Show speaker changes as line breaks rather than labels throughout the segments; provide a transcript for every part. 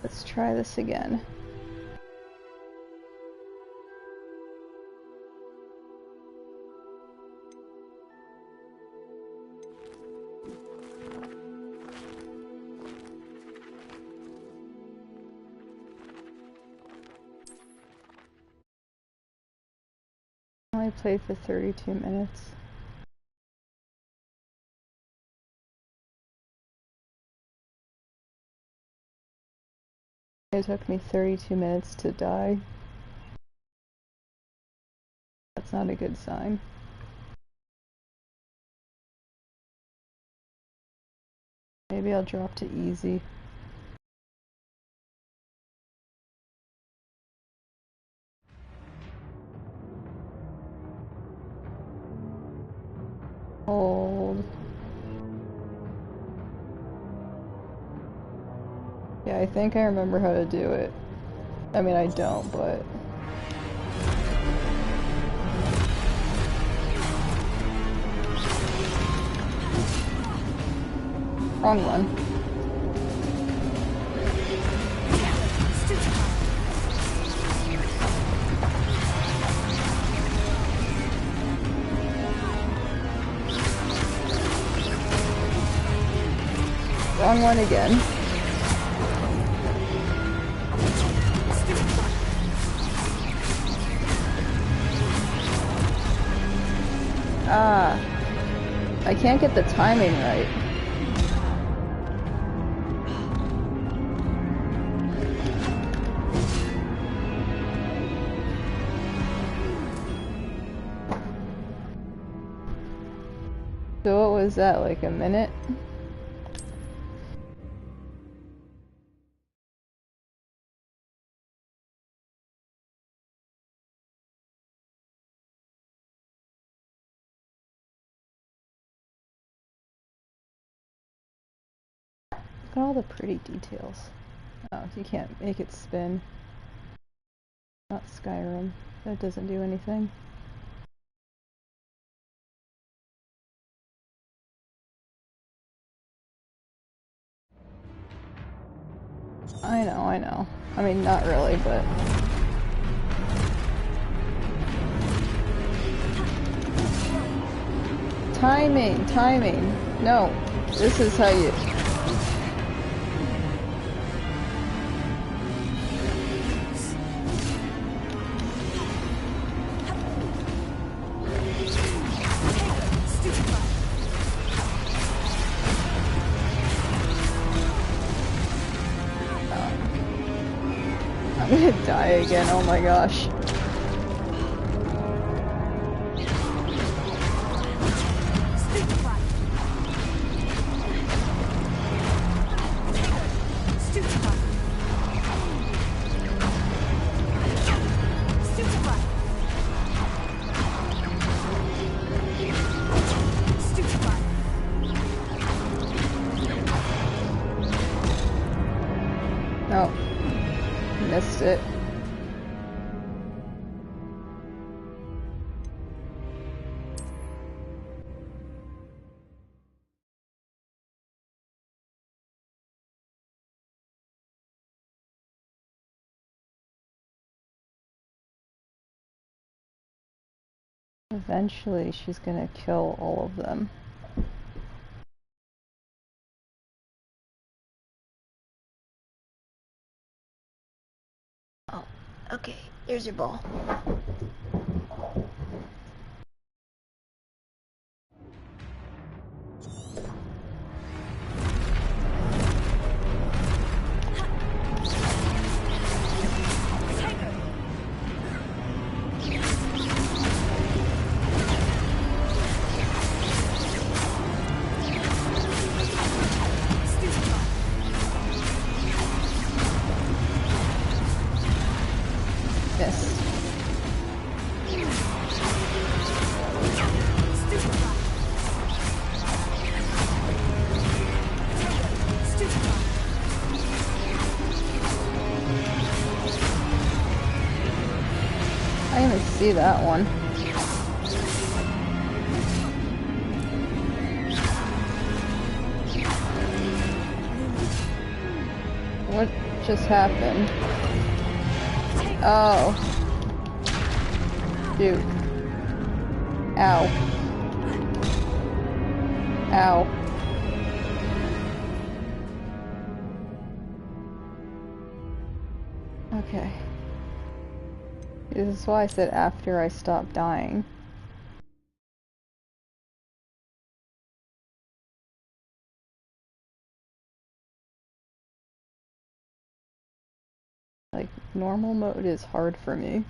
Let's try this again. I only played for 32 minutes. It took me 32 minutes to die. That's not a good sign. Maybe I'll drop to easy. Hold. Yeah, I think I remember how to do it. I mean, I don't, but... Wrong one. Wrong one again. Ah, I can't get the timing right. So what was that, like a minute? Look at all the pretty details. Oh, you can't make it spin. Not Skyrim. That doesn't do anything. I know, I know. I mean, not really, but... Timing, timing. No, this is how you... I'm gonna die again, oh my gosh. No. Missed it. Eventually, she's gonna kill all of them. Oh, okay. There's your ball. Yes. I didn't even see that one. What? just happened? Oh. Shoot. Ow. Ow. Okay. This is why I said after I stopped dying. Like, normal mode is hard for me.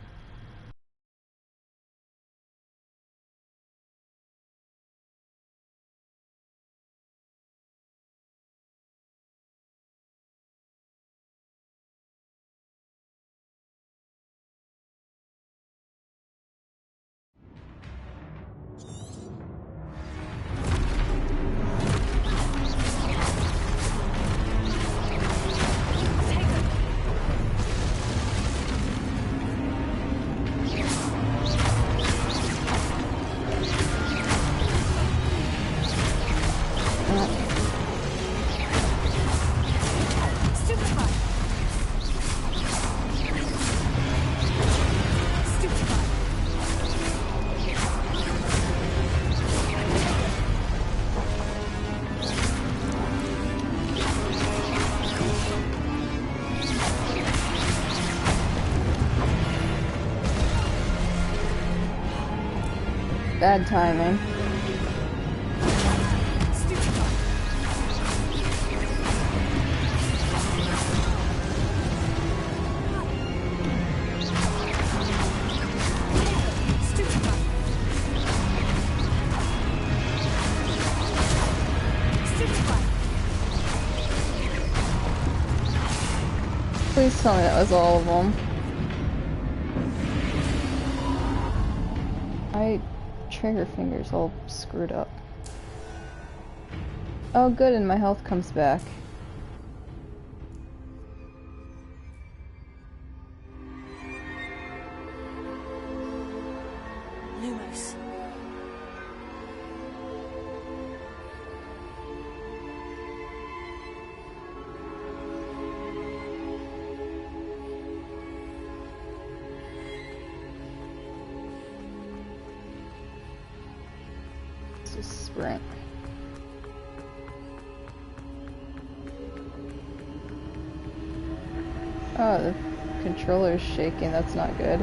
Bad timing. Please tell me that was all of them. My trigger finger's all screwed up. Oh good, and my health comes back.
Lumos.
Sprint. Oh, the controller's shaking. That's not good.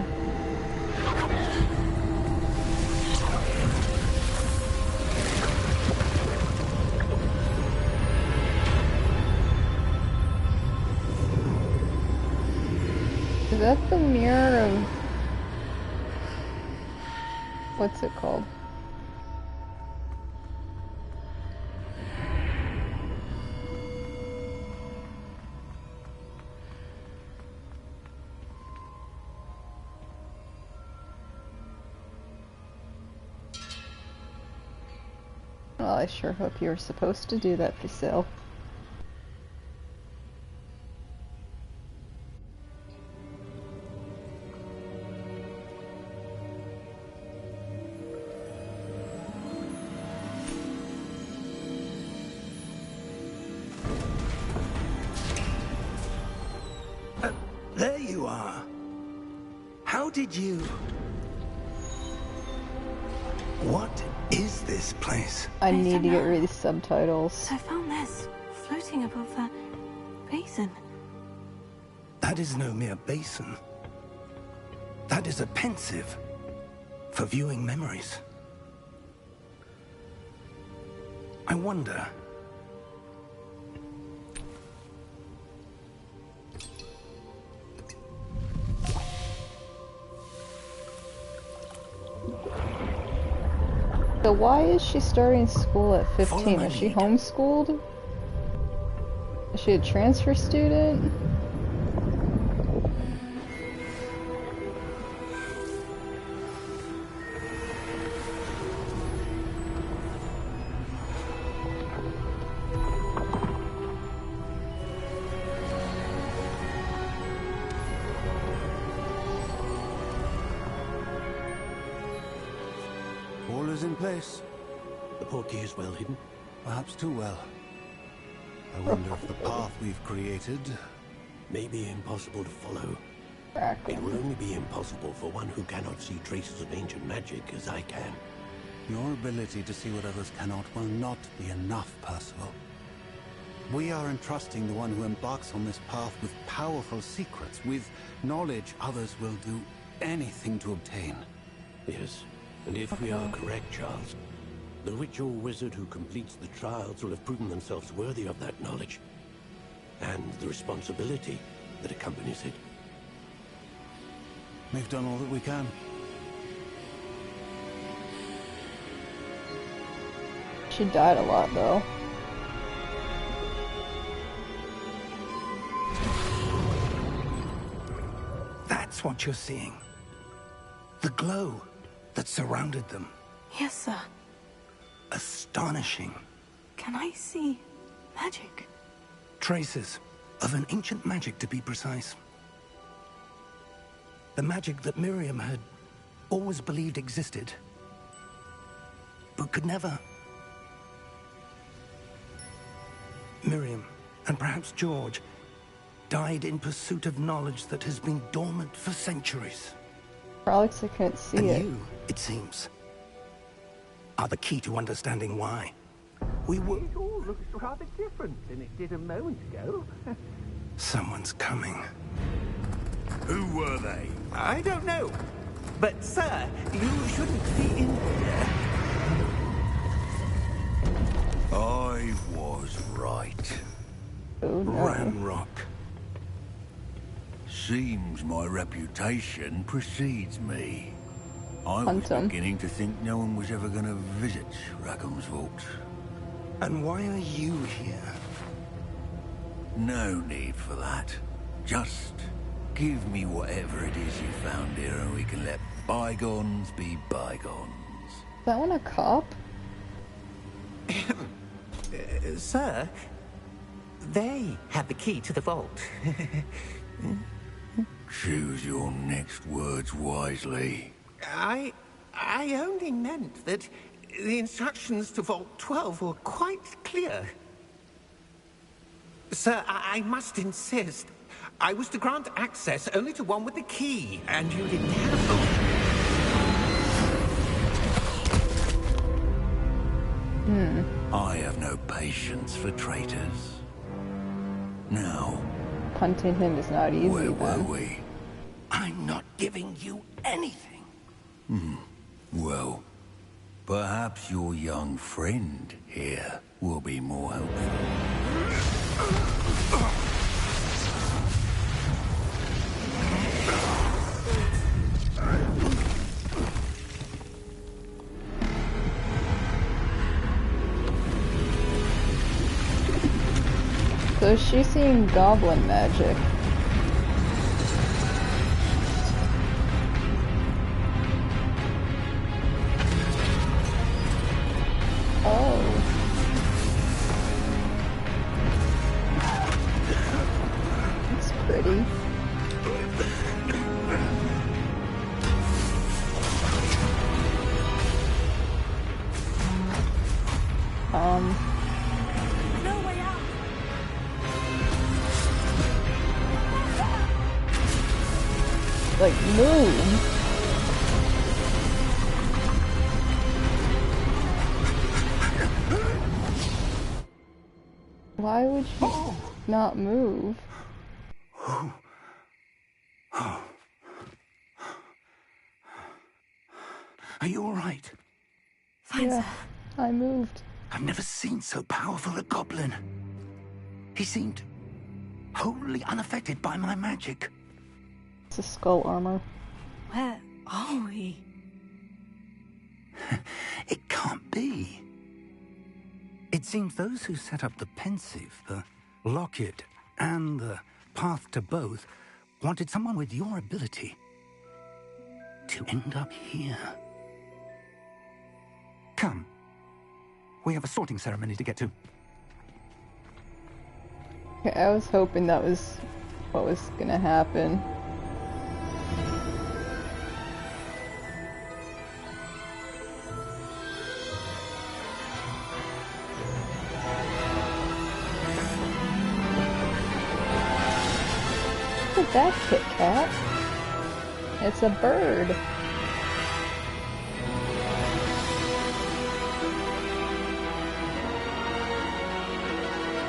Is that the mirror of... what's it called? Well, I sure hope you were supposed to do that, Facil.
There you are. How did you... What is this place?
I need to get rid of these subtitles.
I found this floating above that basin.
That is no mere basin. That is a pensive for viewing memories. I wonder...
So why is she starting school at 15? Is she homeschooled? Is she a transfer student?
All is in place. The portkey is well hidden. Perhaps too well. I wonder if the path we've created may be impossible to follow.
Crack
It will
him.
only be impossible for one who cannot see traces of ancient magic as I can.
Your ability to see what others cannot will not be enough, Percival. We are entrusting the one who embarks on this path with powerful secrets, with knowledge others will do anything to obtain.
Yes, and if we are correct, Charles, the ritual wizard who completes the trials will have proven themselves worthy of that knowledge, and the responsibility that accompanies it.
We've done all that we can.
She died a lot, though.
That's what you're seeing. The glow that surrounded them.
Yes, sir.
Astonishing.
Can I see magic?
Traces of an ancient magic, to be precise. The magic that Miriam had always believed existed, but could never. Miriam, and perhaps George, died in pursuit of knowledge that has been dormant for centuries.
For Alex, I can't see
And
it.
you, it seems, are the key to understanding why. We were...
It all looks rather different than it did a moment ago.
Someone's coming.
Who were they?
I don't know. But, sir, you shouldn't be in here.
I was right.
Oh no.
Ranrock.
Seems my reputation precedes me. I
Hunt
was
'em.
beginning to think no one was ever going to visit Rackham's Vault.
And why are you here?
No need for that. Just give me whatever it is you found here and we can let bygones be bygones.
Is that one a cop?
Sir, they had the key to the vault.
Choose your next words wisely.
I only meant that the instructions to Vault 12 were quite clear. Sir, I must insist. I was to grant access only to one with the key, and you didn't have them.
I have no patience for traitors. Now,
Hunting him is not easy,
where were
then.
we?
I'm not giving you anything.
Well, perhaps your young friend here will be more helpful.
So she's seeing goblin magic. Oh. That's pretty.
No way out.
Like, move. Why would she not move?
Are you all right?
Fine,
Yeah,
sir.
I moved.
I've never seen so powerful a goblin. He seemed wholly unaffected by my magic.
It's a skull armor.
Where are we?
It can't be. It seems those who set up the pensive, the locket, and the path to both wanted someone with your ability to end up here. Come. We have a sorting ceremony to get to.
Okay, I was hoping that was what was gonna happen. Look at that Kit Kat. It's a bird.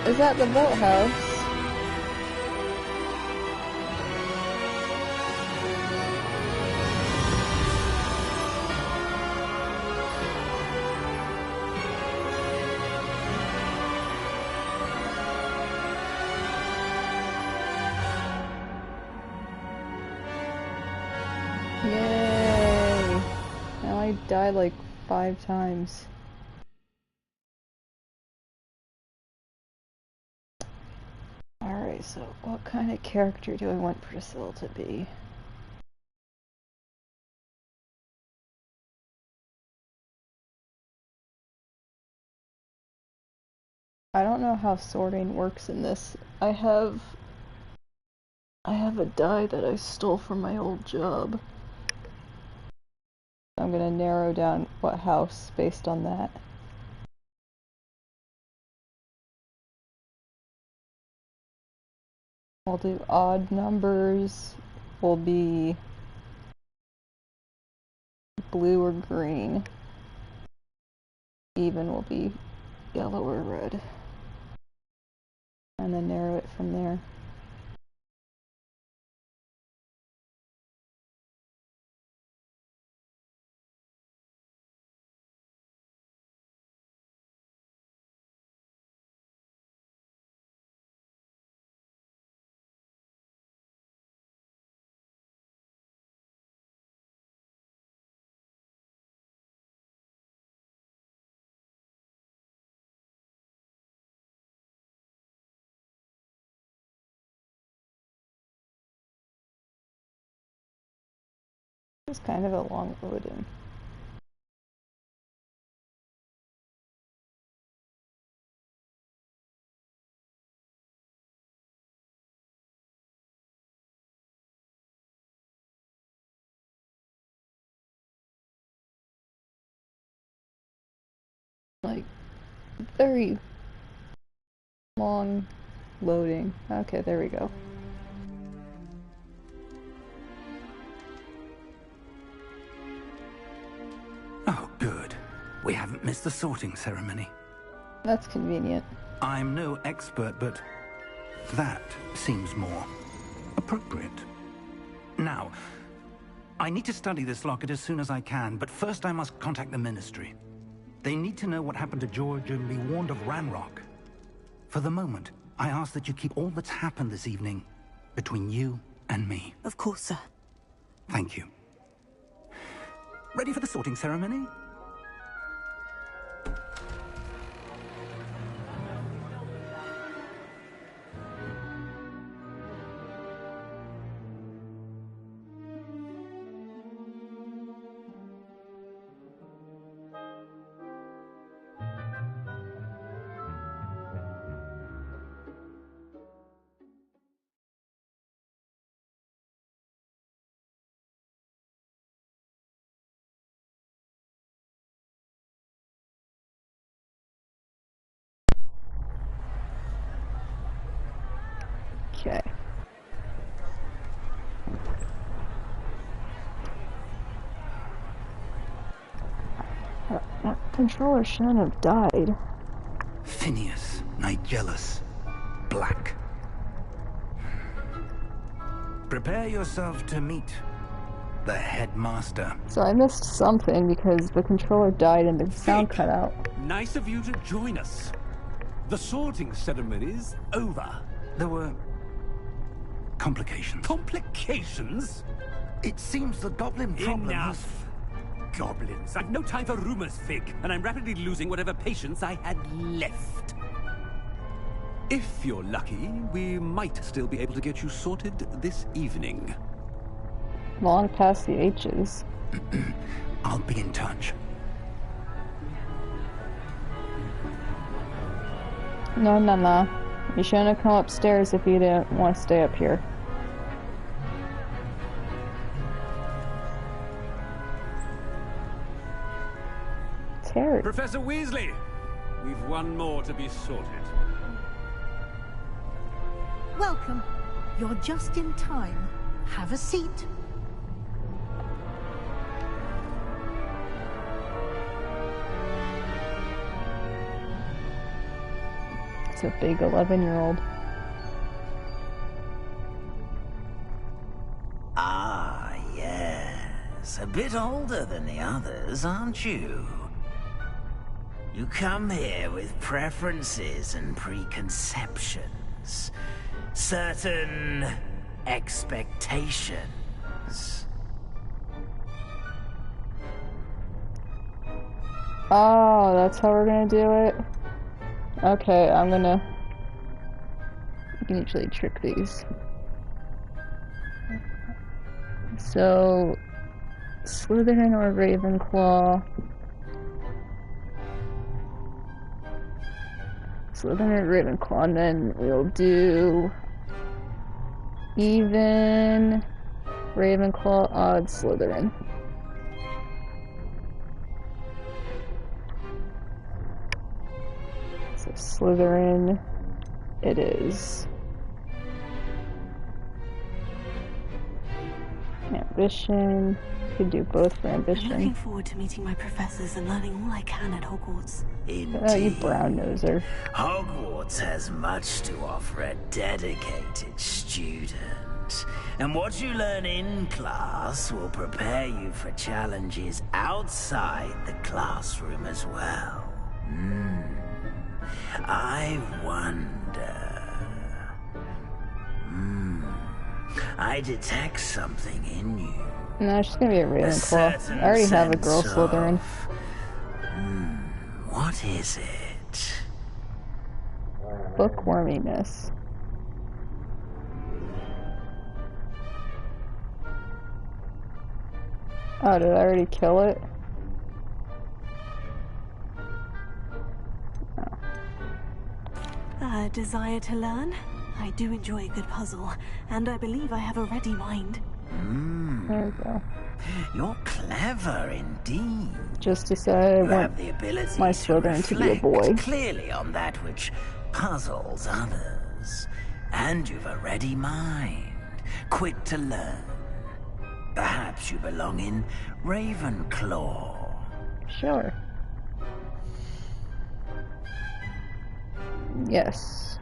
Is that the boathouse? Yay! Now I died like 5 times. Alright, so what kind of character do I want Priscilla to be? I don't know how sorting works in this. I have a die that I stole from my old job. I'm gonna narrow down what house based on that. I'll do odd numbers will be blue or green. Even will be yellow or red. And then narrow it from there. It's kind of a long loading. Like, very long loading. Okay, there we go.
Oh, good. We haven't missed the sorting ceremony.
That's convenient.
I'm no expert, but that seems more appropriate. Now, I need to study this locket as soon as I can, but first I must contact the Ministry. They need to know what happened to George and be warned of Ranrock. For the moment, I ask that you keep all that's happened this evening between you and me.
Of course, sir.
Thank you. Ready for the sorting ceremony?
Okay. That controller shouldn't have died.
Phineas, Nigellus, Black. Prepare yourself to meet the headmaster.
So I missed something because the controller died and the sound cut out.
Nice of you to join us. The sorting ceremony's over.
There were complications.
Complications?
It seems the goblin problem has...
Enough. Goblins. I've no time for rumors, Fig, and I'm rapidly losing whatever patience I had left. If you're lucky, we might still be able to get you sorted this evening.
Long past the H's.
I'll be in touch.
No. You shouldn't have come upstairs if you didn't want to stay up here. Terry.
Professor Weasley, we've one more to be sorted.
Welcome. You're just in time. Have a seat.
It's a big 11-year-old.
Ah, yes. A bit older than the others, aren't you? You come here with preferences and preconceptions. Certain expectations.
Oh, that's how we're gonna do it? Okay, you can usually trick these. So, Slytherin or Ravenclaw? Slytherin or Ravenclaw, and then we'll do even Ravenclaw, odd Slytherin. So Slytherin it is. Ambition. Could do both for ambition.
I'm looking forward to meeting my professors and learning all I can at Hogwarts.
Indeed.
You brown noser.
Hogwarts has much to offer a dedicated student. And what you learn in class will prepare you for challenges outside the classroom as well. I wonder... I detect something in you.
No, she's gonna be a Ravenclaw. I already have a girl Slytherin.
What is it?
Bookworminess. Oh, did I already kill it?
A desire to learn? I do enjoy a good puzzle, and I believe I have a ready mind.
There we go.
You're clever indeed.
Just to say, I
You
want
have the ability
my
to
Slytherin to be a
reflect
boy.
clearly on that which puzzles others. And you've a ready mind, quick to learn. Perhaps you belong in Ravenclaw.
Sure. Yes.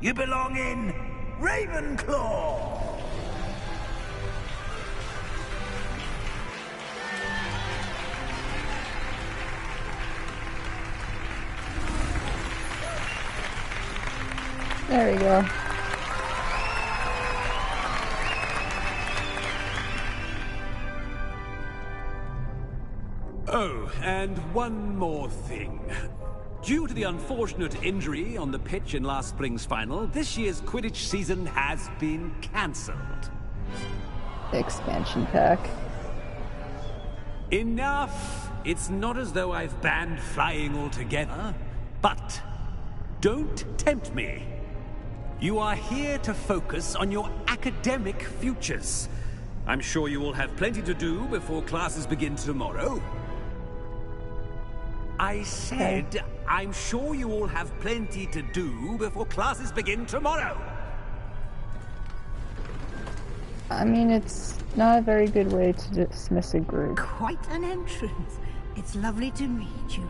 You belong in Ravenclaw!
There we go.
Oh, and one more thing. Due to the unfortunate injury on the pitch in last spring's final, this year's Quidditch season has been cancelled.
Expansion pack.
Enough! It's not as though I've banned flying altogether, but don't tempt me. You are here to focus on your academic futures. I'm sure you will have plenty to do before classes begin tomorrow. I said, I'm sure you all have plenty to do before classes begin tomorrow.
I mean, it's not a very good way to dismiss a group.
Quite an entrance. It's lovely to meet you.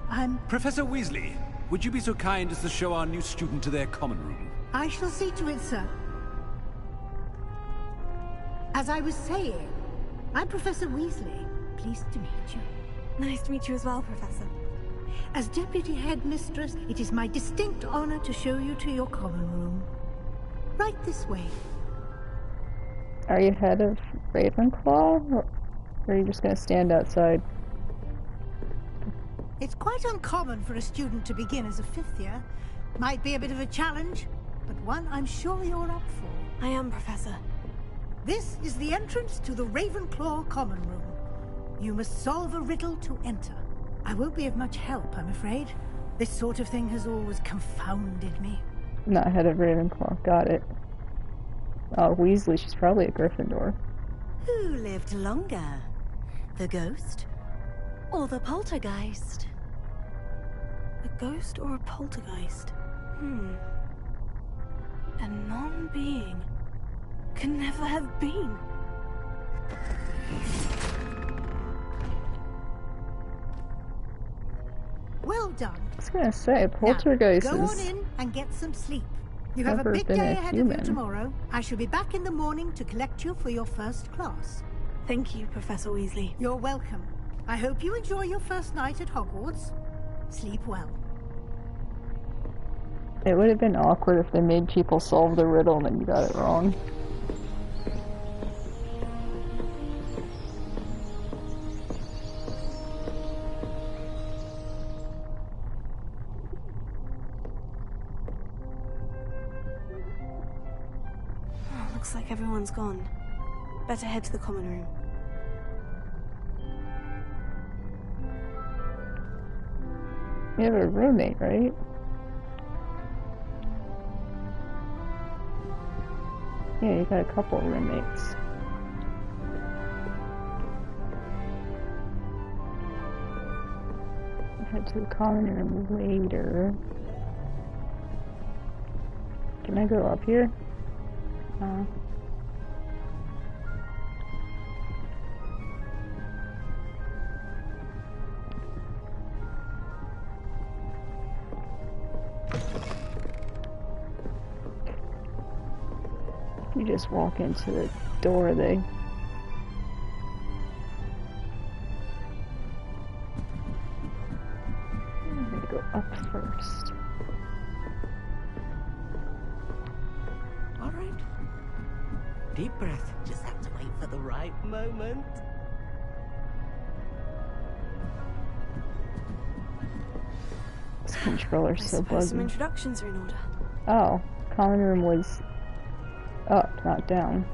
I'm...
Professor Weasley, would you be so kind as to show our new student to their common room?
I shall see to it, sir. As I was saying, I'm Professor Weasley. Pleased to meet you.
Nice to meet you as well, Professor.
As Deputy Headmistress, it is my distinct honor to show you to your common room. Right this way.
Are you head of Ravenclaw? Or are you just gonna stand outside?
It's quite uncommon for a student to begin as a fifth year. Might be a bit of a challenge, but one I'm sure you're up for.
I am, Professor.
This is the entrance to the Ravenclaw common room. You must solve a riddle to enter. I won't be of much help, I'm afraid. This sort of thing has always confounded me.
Not head of Ravenclaw. Got it. Oh, Weasley. She's probably a Gryffindor.
Who lived longer? The ghost? Or the poltergeist? A ghost or a poltergeist? A non-being can never have been.
Well done.
I was gonna say, poltergeist
Now, go on
is
in and get some sleep. You have a
never
big
been
day
a
ahead of you
human.
tomorrow. I shall be back in the morning to collect you for your first class.
Thank you, Professor Weasley.
You're welcome. I hope you enjoy your first night at Hogwarts. Sleep well.
It would have been awkward if they made people solve the riddle and then you got it wrong.
Looks like everyone's gone. Better head to the common room.
You have a roommate, right? Yeah, you got a couple of roommates. Head to the common room later. Can I go up here? You just walk into the door, I'm gonna go up first.
All right. Deep breath. Just have to wait for the right moment.
This controller's
I
so
suppose some
buggy.
introductions are in order.
Oh, common room was up, not down.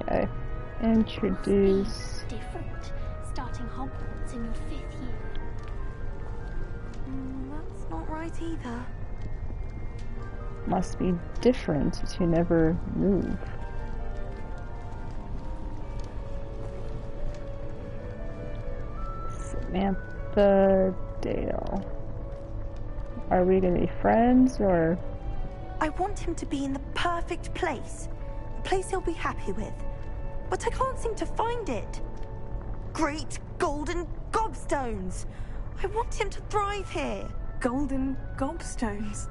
Okay. Introduce.
Different. Starting Hogwarts in your 5th year.
That's not right either.
Must be different to never move. Samantha Dale. Are we gonna be friends, or?
I want him to be in the perfect place. A place he'll be happy with. But I can't seem to find it. Great golden gobstones! I want him to thrive here.
Golden gobstones?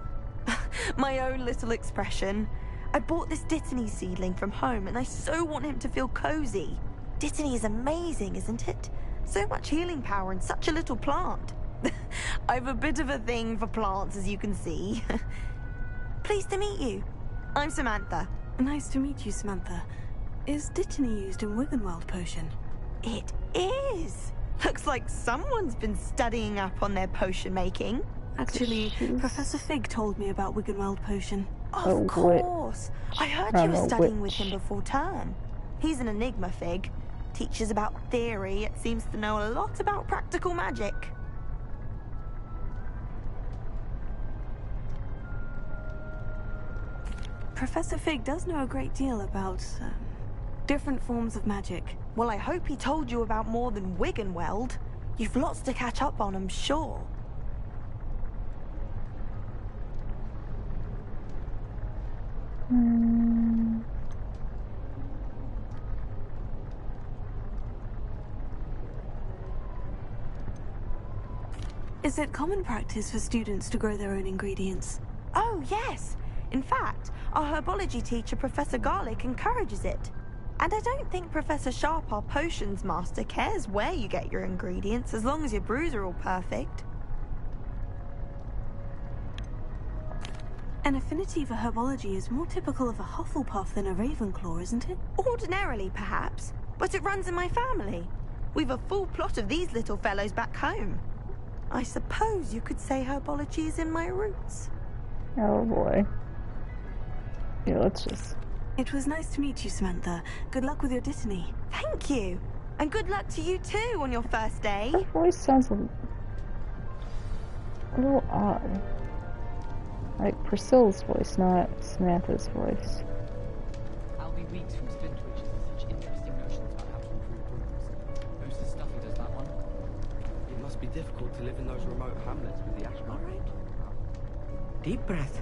My own little expression. I bought this Dittany seedling from home and I so want him to feel cozy. Dittany is amazing, isn't it? So much healing power in such a little plant. I've a bit of a thing for plants, as you can see. Pleased to meet you. I'm Samantha.
Nice to meet you, Samantha. Is Dittany used in Wiggenweld potion?
It is. Looks like someone's been studying up on their potion making.
Actually, Professor Fig told me about Wiggenweld potion.
Of course. I heard you were studying with him before term. He's an enigma, Fig. Teaches about theory, yet seems to know a lot about practical magic.
Professor Fig does know a great deal about different forms of magic.
Well, I hope he told you about more than Wiggenweld. You've lots to catch up on, I'm sure.
Is it common practice for students to grow their own ingredients?
Oh, yes. In fact, our herbology teacher, Professor Garlick, encourages it. And I don't think Professor Sharp, our potions master, cares where you get your ingredients, as long as your brews are all perfect.
An affinity for herbology is more typical of a Hufflepuff than a Ravenclaw, isn't it?
Ordinarily, perhaps, but it runs in my family. We've a full plot of these little fellows back home. I suppose you could say herbology is in my roots.
Oh boy. Yeah, let's just...
It was nice to meet you, Samantha. Good luck with your Dittany.
Thank you. And good luck to you too on your first day.
Her voice sounds a little odd. Like Priscilla's voice, not Samantha's voice.
I'll be weeks from Splintwitches with such interesting notions about how to improve rooms. Most of the stuff he does that one.
difficult to live in those remote hamlets with the astronaut.
All right. Deep breath.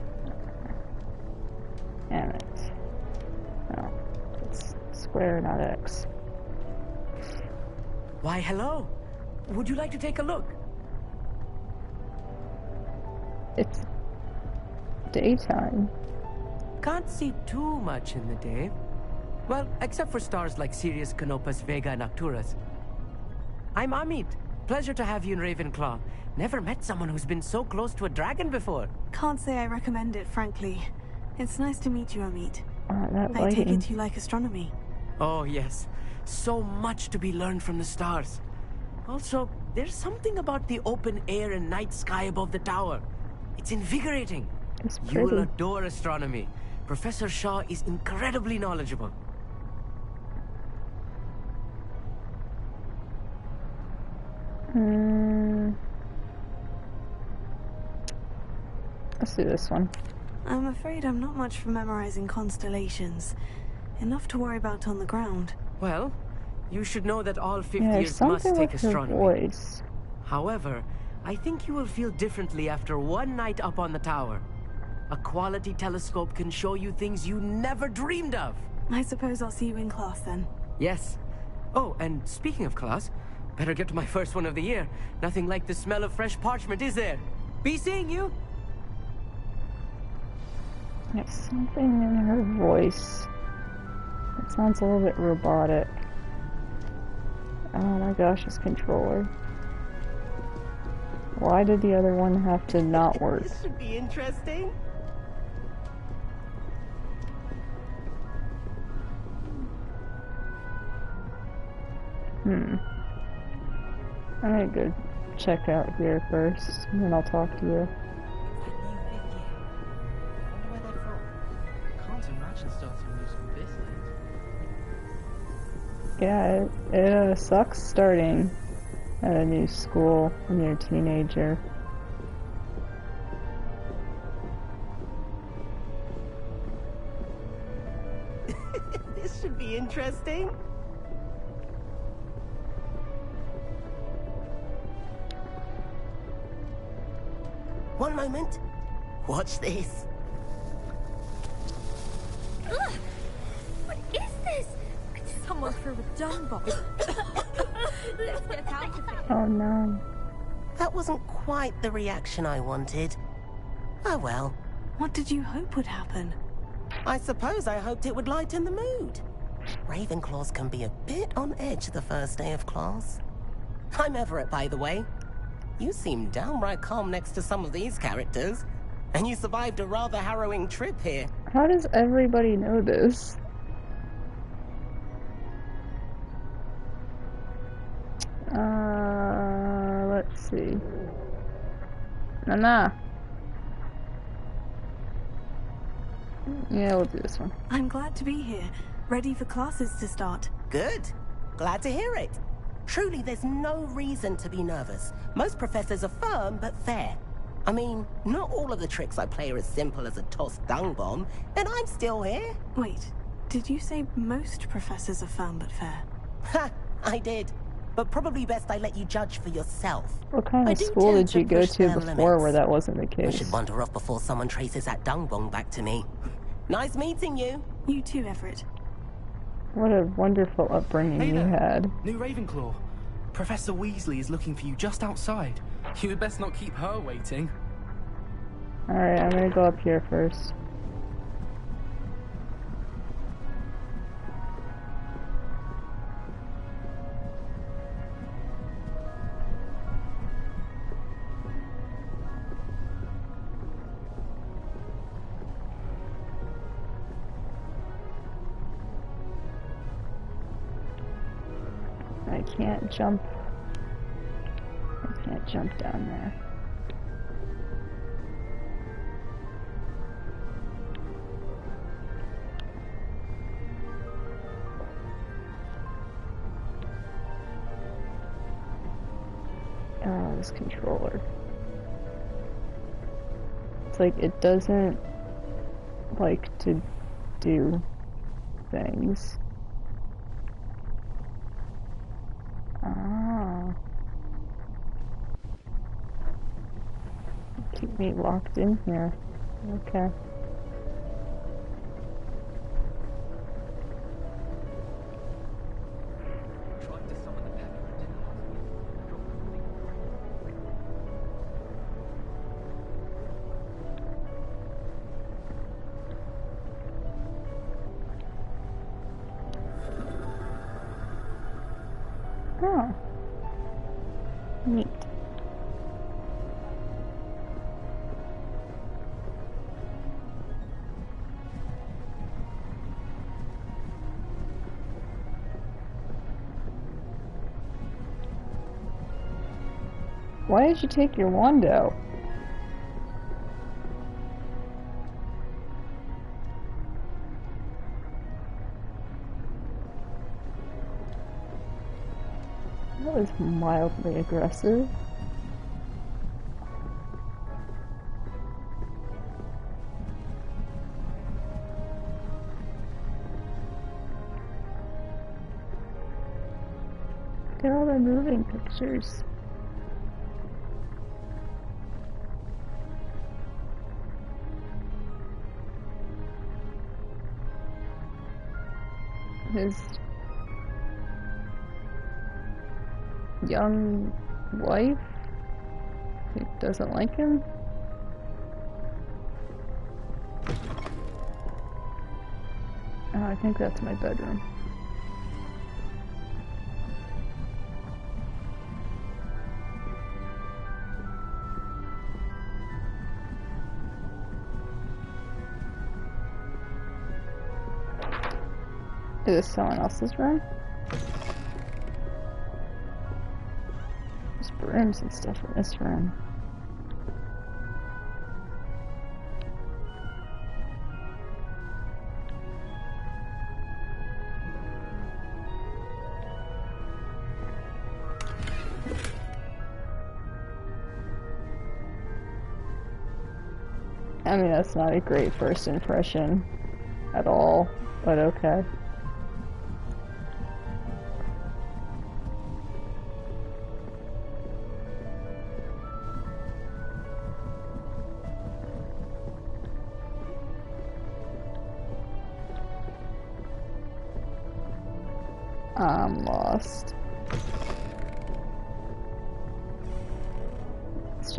Damn it. No, it's square, not X.
Why, hello. Would you like to take a look?
It's daytime.
Can't see too much in the day. Well, except for stars like Sirius, Canopus, Vega, and Arcturus. I'm Amit. Pleasure to have you in Ravenclaw. Never met someone who's been so close to a dragon before.
Can't say I recommend it, frankly. It's nice to meet you, Amit.
That
I take
lighting.
it you like astronomy.
Oh, yes. So much to be learned from the stars. Also, there's something about the open air and night sky above the tower. It's invigorating.
It's pretty.
You will adore astronomy. Professor Shaw is incredibly knowledgeable.
Let's do this one.
I'm afraid I'm not much for memorizing constellations. Enough to worry about on the ground.
Well, you should know that all fifth
Yeah,
years must
something
take
with her
astronomy.
voice.
However, I think you will feel differently after one night up on the tower. A quality telescope can show you things you never dreamed of.
I suppose I'll see you in class then.
Yes. Oh, and speaking of class, better get to my first one of the year. Nothing like the smell of fresh parchment, is there? Be seeing you.
There's something in her voice. It sounds a little bit robotic. Oh my gosh, this controller. Why did the other one have to not work?
This should be interesting.
I'm gonna go check out here first, and then I'll talk to you.
Can't imagine starting a new school this late.
Yeah, it sucks starting at a new school when you're a teenager.
This should be interesting. One moment. Watch this.
Ugh! What is this? Someone threw a dung bomb. Let's get out of here.
Oh no.
That wasn't quite the reaction I wanted. Oh well.
What did you hope would happen?
I suppose I hoped it would lighten the mood. Ravenclaws can be a bit on edge the first day of class. I'm Everett, by the way. You seem downright calm next to some of these characters. And you survived a rather harrowing trip here.
How does everybody know this? Let's see. Nah. Yeah, we'll do this one.
I'm glad to be here, ready for classes to start.
Good. Glad to hear it. Truly, there's no reason to be nervous. Most professors are firm but fair. I mean, not all of the tricks I play are as simple as a tossed dung bomb, and I'm still here.
Wait, did you say most professors are firm but fair?
Ha! I did. But probably best I let you judge for yourself.
What kind of school did you go to before where that wasn't the
I
case?
should wander off before someone traces that dung bomb back to me. Nice meeting you.
You too, Everett.
What a wonderful upbringing
Hey
you
there.
had.
New Ravenclaw. Professor Weasley is looking for you just outside. You had best not keep her waiting.
Alright, I'm gonna go up here first. I can't jump. I can't jump down there. Oh, this controller. It's like it doesn't like to do things. Ah. Keep me locked in here. Okay. Oh. Neat. Why did you take your wand out? That was mildly aggressive. Look at all the moving pictures. His young wife who doesn't like him. Oh, I think that's my bedroom. Is this someone else's room? There's brooms and stuff in this room. I mean, that's not a great first impression at all, but okay. I'm lost. It's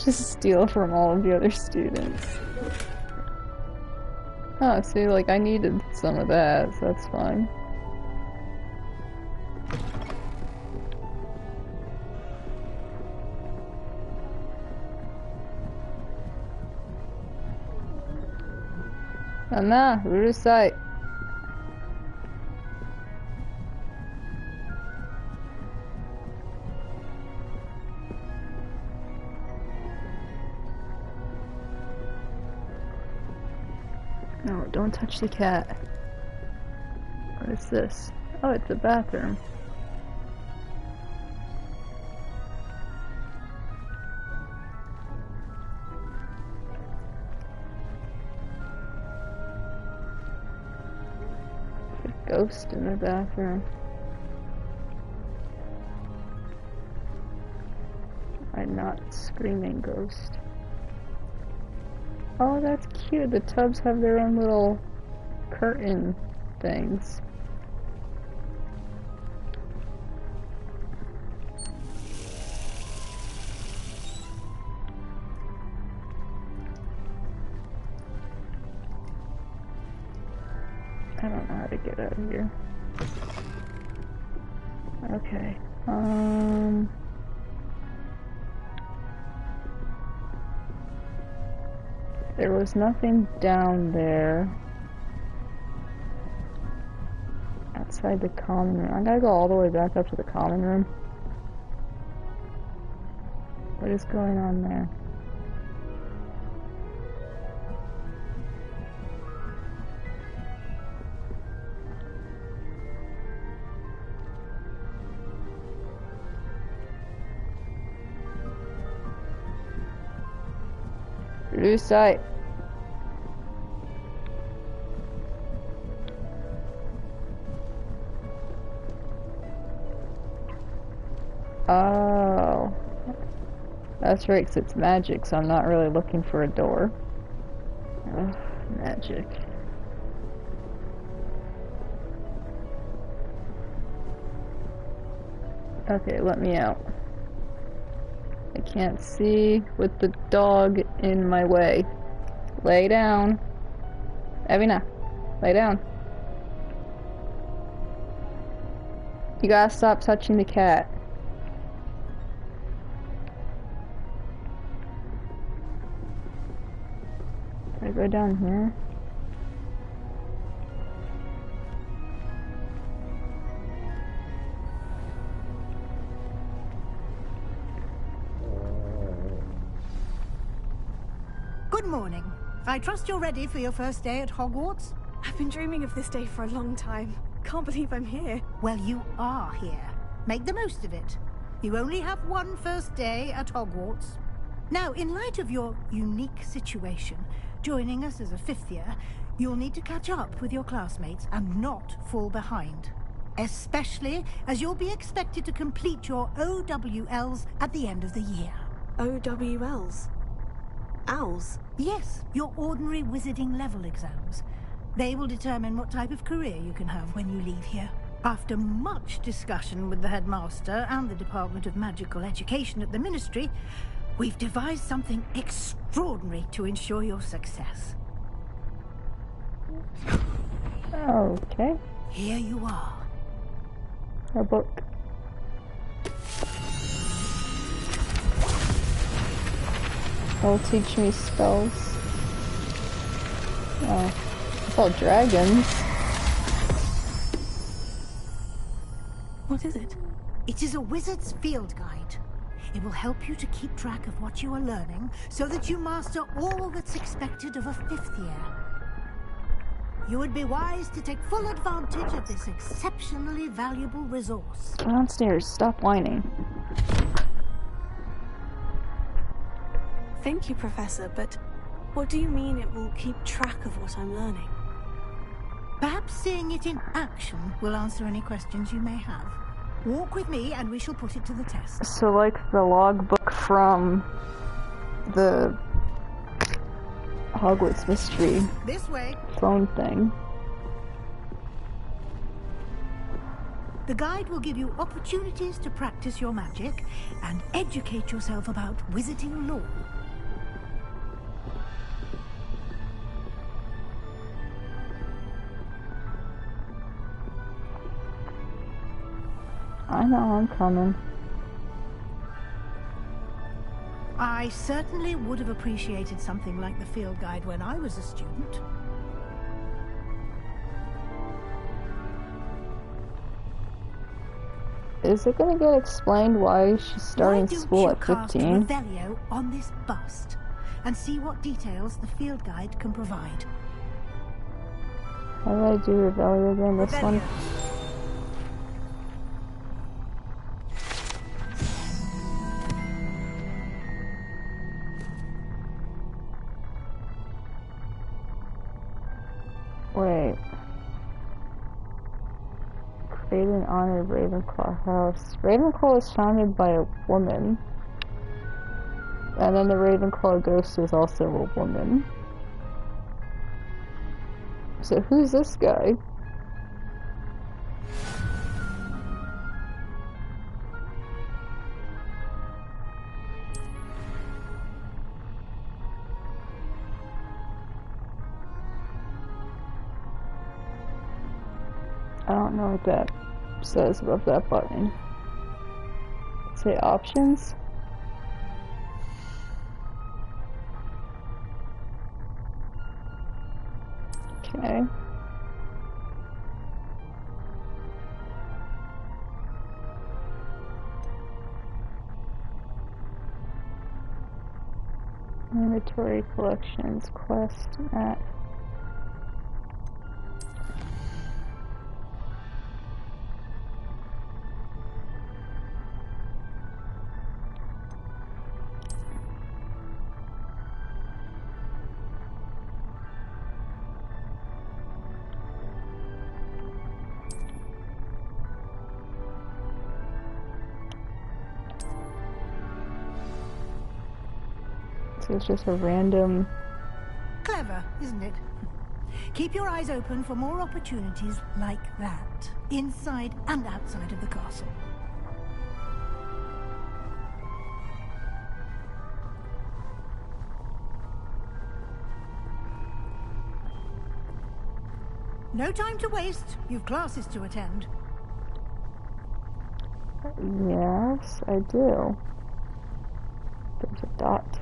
just steal from all of the other students. Oh, see, like, I needed some of that, so that's fine. Nah, route of sight. No, don't touch the cat. What is this? Oh, it's a bathroom. There's a ghost in the bathroom. I'm not screaming ghost. Oh, that's cute. The tubs have their own little curtain things. I don't know how to get out of here. Okay. There was nothing down there. Outside the common room. I gotta go all the way back up to the common room. What is going on there? Lose sight. Oh. That's right, 'cause it's magic, so I'm not really looking for a door. Ugh, magic. Okay, let me out. I can't see with the dog in my way. Lay down. Evina, lay down. You gotta stop touching the cat. Can I go down here?
Good morning. I trust you're ready for your first day at Hogwarts?
I've been dreaming of this day for a long time. Can't believe I'm here.
Well, you are here. Make the most of it. You only have one first day at Hogwarts. Now, in light of your unique situation, joining us as a fifth year, you'll need to catch up with your classmates and not fall behind. Especially as you'll be expected to complete your OWLs at the end of the year.
OWLs? Owls?
Yes, your ordinary wizarding level exams. They will determine what type of career you can have when you leave here. After much discussion with the headmaster and the Department of Magical Education at the Ministry, we've devised something extraordinary to ensure your success.
Okay.
Here you are.
A book. It'll teach me spells. Oh, it's all dragons.
What is it?
It is a wizard's field guide. It will help you to keep track of what you are learning so that you master all that's expected of a fifth year. You would be wise to take full advantage of this exceptionally valuable resource.
Downstairs, stop whining.
Thank you, Professor, but what do you mean it will keep track of what I'm learning?
Perhaps seeing it in action will answer any questions you may have. Walk with me and we shall put it to the test.
So like the logbook from the Hogwarts mystery
This way.
phone thing.
The guide will give you opportunities to practice your magic and educate yourself about wizarding lore.
I know, I'm coming.
I certainly would have appreciated something like the field guide when I was a student.
Is it gonna get explained why she's starting school at 15?
Revelio on this bust and see what details the field guide can provide.
How do I do Revelio again? This one? Wait. Created in honor of Ravenclaw House. Ravenclaw was founded by a woman. And then the Ravenclaw ghost is also a woman. So who's this guy? I don't know what that says above that button. Say options? Okay. Mandatory collections quest at So it's just a random...
Clever, isn't it? Keep your eyes open for more opportunities like that, inside and outside of the castle. No time to waste. You've classes to attend.
Yes, I do. There's a dot.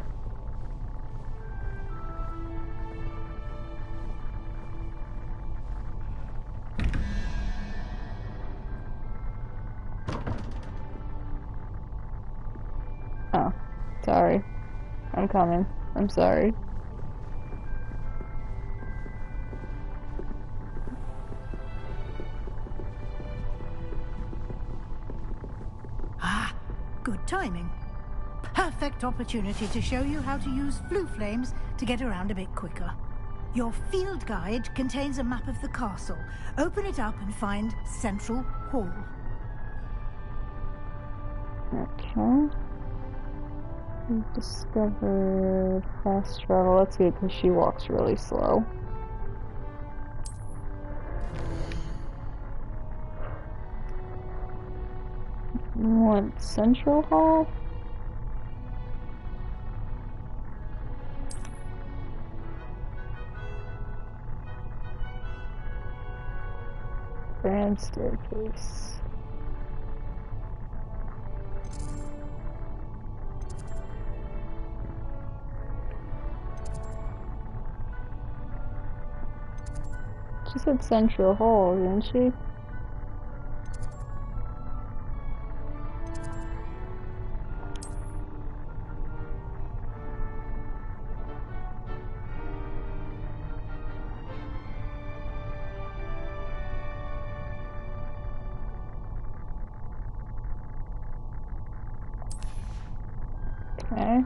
Oh, sorry. I'm coming. I'm sorry.
Ah, good timing. Perfect opportunity to show you how to use flue flames to get around a bit quicker. Your field guide contains a map of the castle. Open it up and find Central Hall.
Okay. We've discovered fast travel. That's good because she walks really slow. You want Central Hall? Grand staircase. She said Central Hall, didn't she? Okay.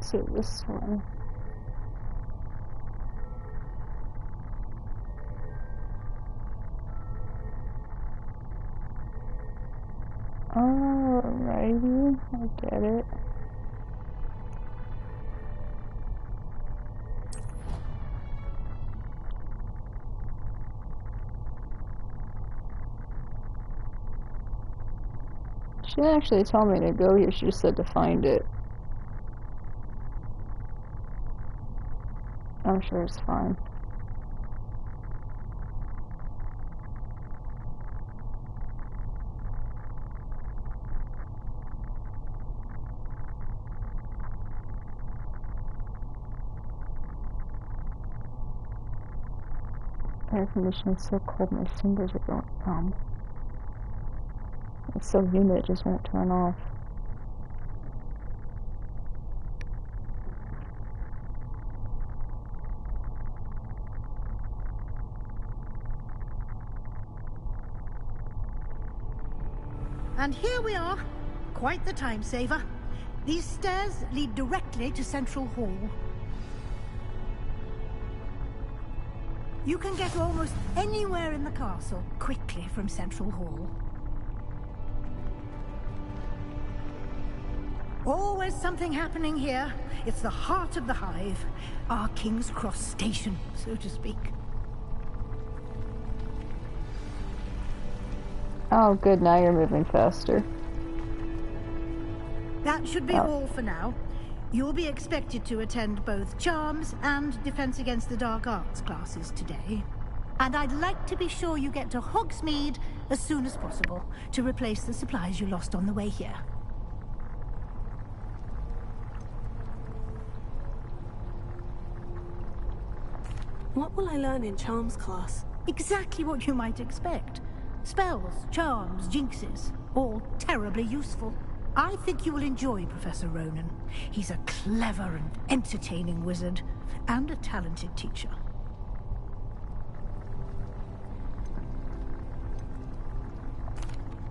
So this one. Alrighty, I get it. She didn't actually tell me to go here, she just said to find it. I'm sure it's fine. Air conditioning's so cold my fingers are going numb. It's so humid it just won't turn off.
And here we are. Quite the time saver. These stairs lead directly to Central Hall. You can get almost anywhere in the castle quickly from Central Hall. Always something happening here. It's the heart of the hive. Our King's Cross station, so to speak.
Oh, good, now you're moving faster.
That should be all for now. You'll be expected to attend both Charms and Defense Against the Dark Arts classes today. And I'd like to be sure you get to Hogsmeade as soon as possible to replace the supplies you lost on the way here.
What will I learn in Charms class?
Exactly what you might expect. Spells, charms, jinxes, all terribly useful. I think you will enjoy Professor Ronan. He's a clever and entertaining wizard, and a talented teacher.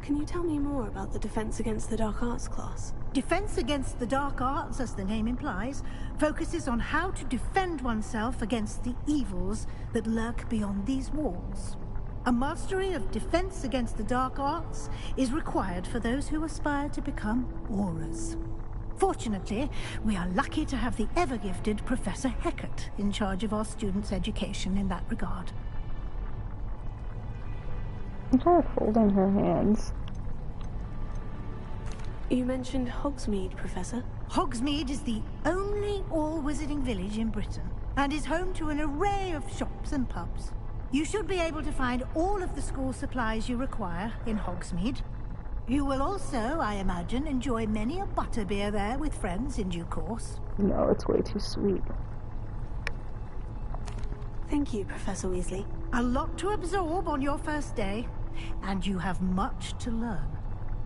Can you tell me more about the Defense Against the Dark Arts class?
Defense Against the Dark Arts, as the name implies, focuses on how to defend oneself against the evils that lurk beyond these walls. A mastery of Defense Against the Dark Arts is required for those who aspire to become Aurors. Fortunately, we are lucky to have the ever-gifted Professor Heckert in charge of our students' education in that regard.
I'm trying to fold in her hands.
You mentioned Hogsmeade, Professor.
Hogsmeade is the only all-wizarding village in Britain, and is home to an array of shops and pubs. You should be able to find all of the school supplies you require in Hogsmeade. You will also, I imagine, enjoy many a butterbeer there with friends in due course.
No, it's way too sweet.
Thank you, Professor Weasley.
A lot to absorb on your first day, and you have much to learn.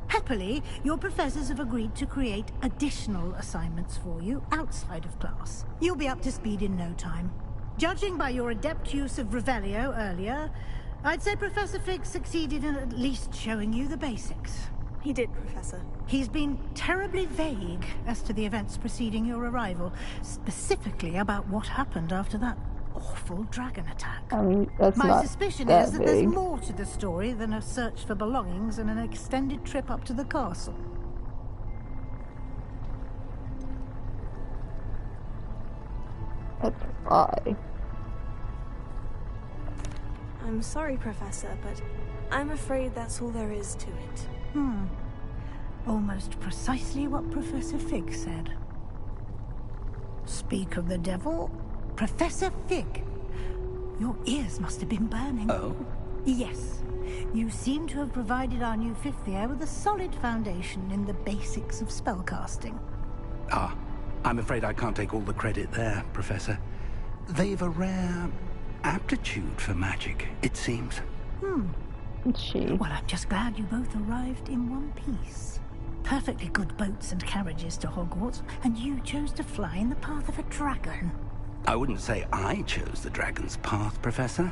Happily, your professors have agreed to create additional assignments for you outside of class. You'll be up to speed in no time. Judging by your adept use of Revelio earlier, I'd say Professor Fig succeeded in at least showing you the basics.
He did, Professor.
He's been terribly vague as to the events preceding your arrival, specifically about what happened after that awful dragon attack.
I mean, that's
My
not
suspicion
that
is that there's
big.
more to the story than a search for belongings and an extended trip up to the castle.
That's why.
I'm sorry, Professor, but I'm afraid that's all there is to it.
Almost precisely what Professor Fig said. Speak of the devil, Professor Fig. Your ears must have been burning.
Oh?
Yes. You seem to have provided our new fifth year with a solid foundation in the basics of spellcasting.
Ah, I'm afraid I can't take all the credit there, Professor. They've a rare aptitude for magic, it seems.
Well, I'm just glad you both arrived in one piece. Perfectly good boats and carriages to Hogwarts, and you chose to fly in the path of a dragon.
I wouldn't say I chose the dragon's path, Professor.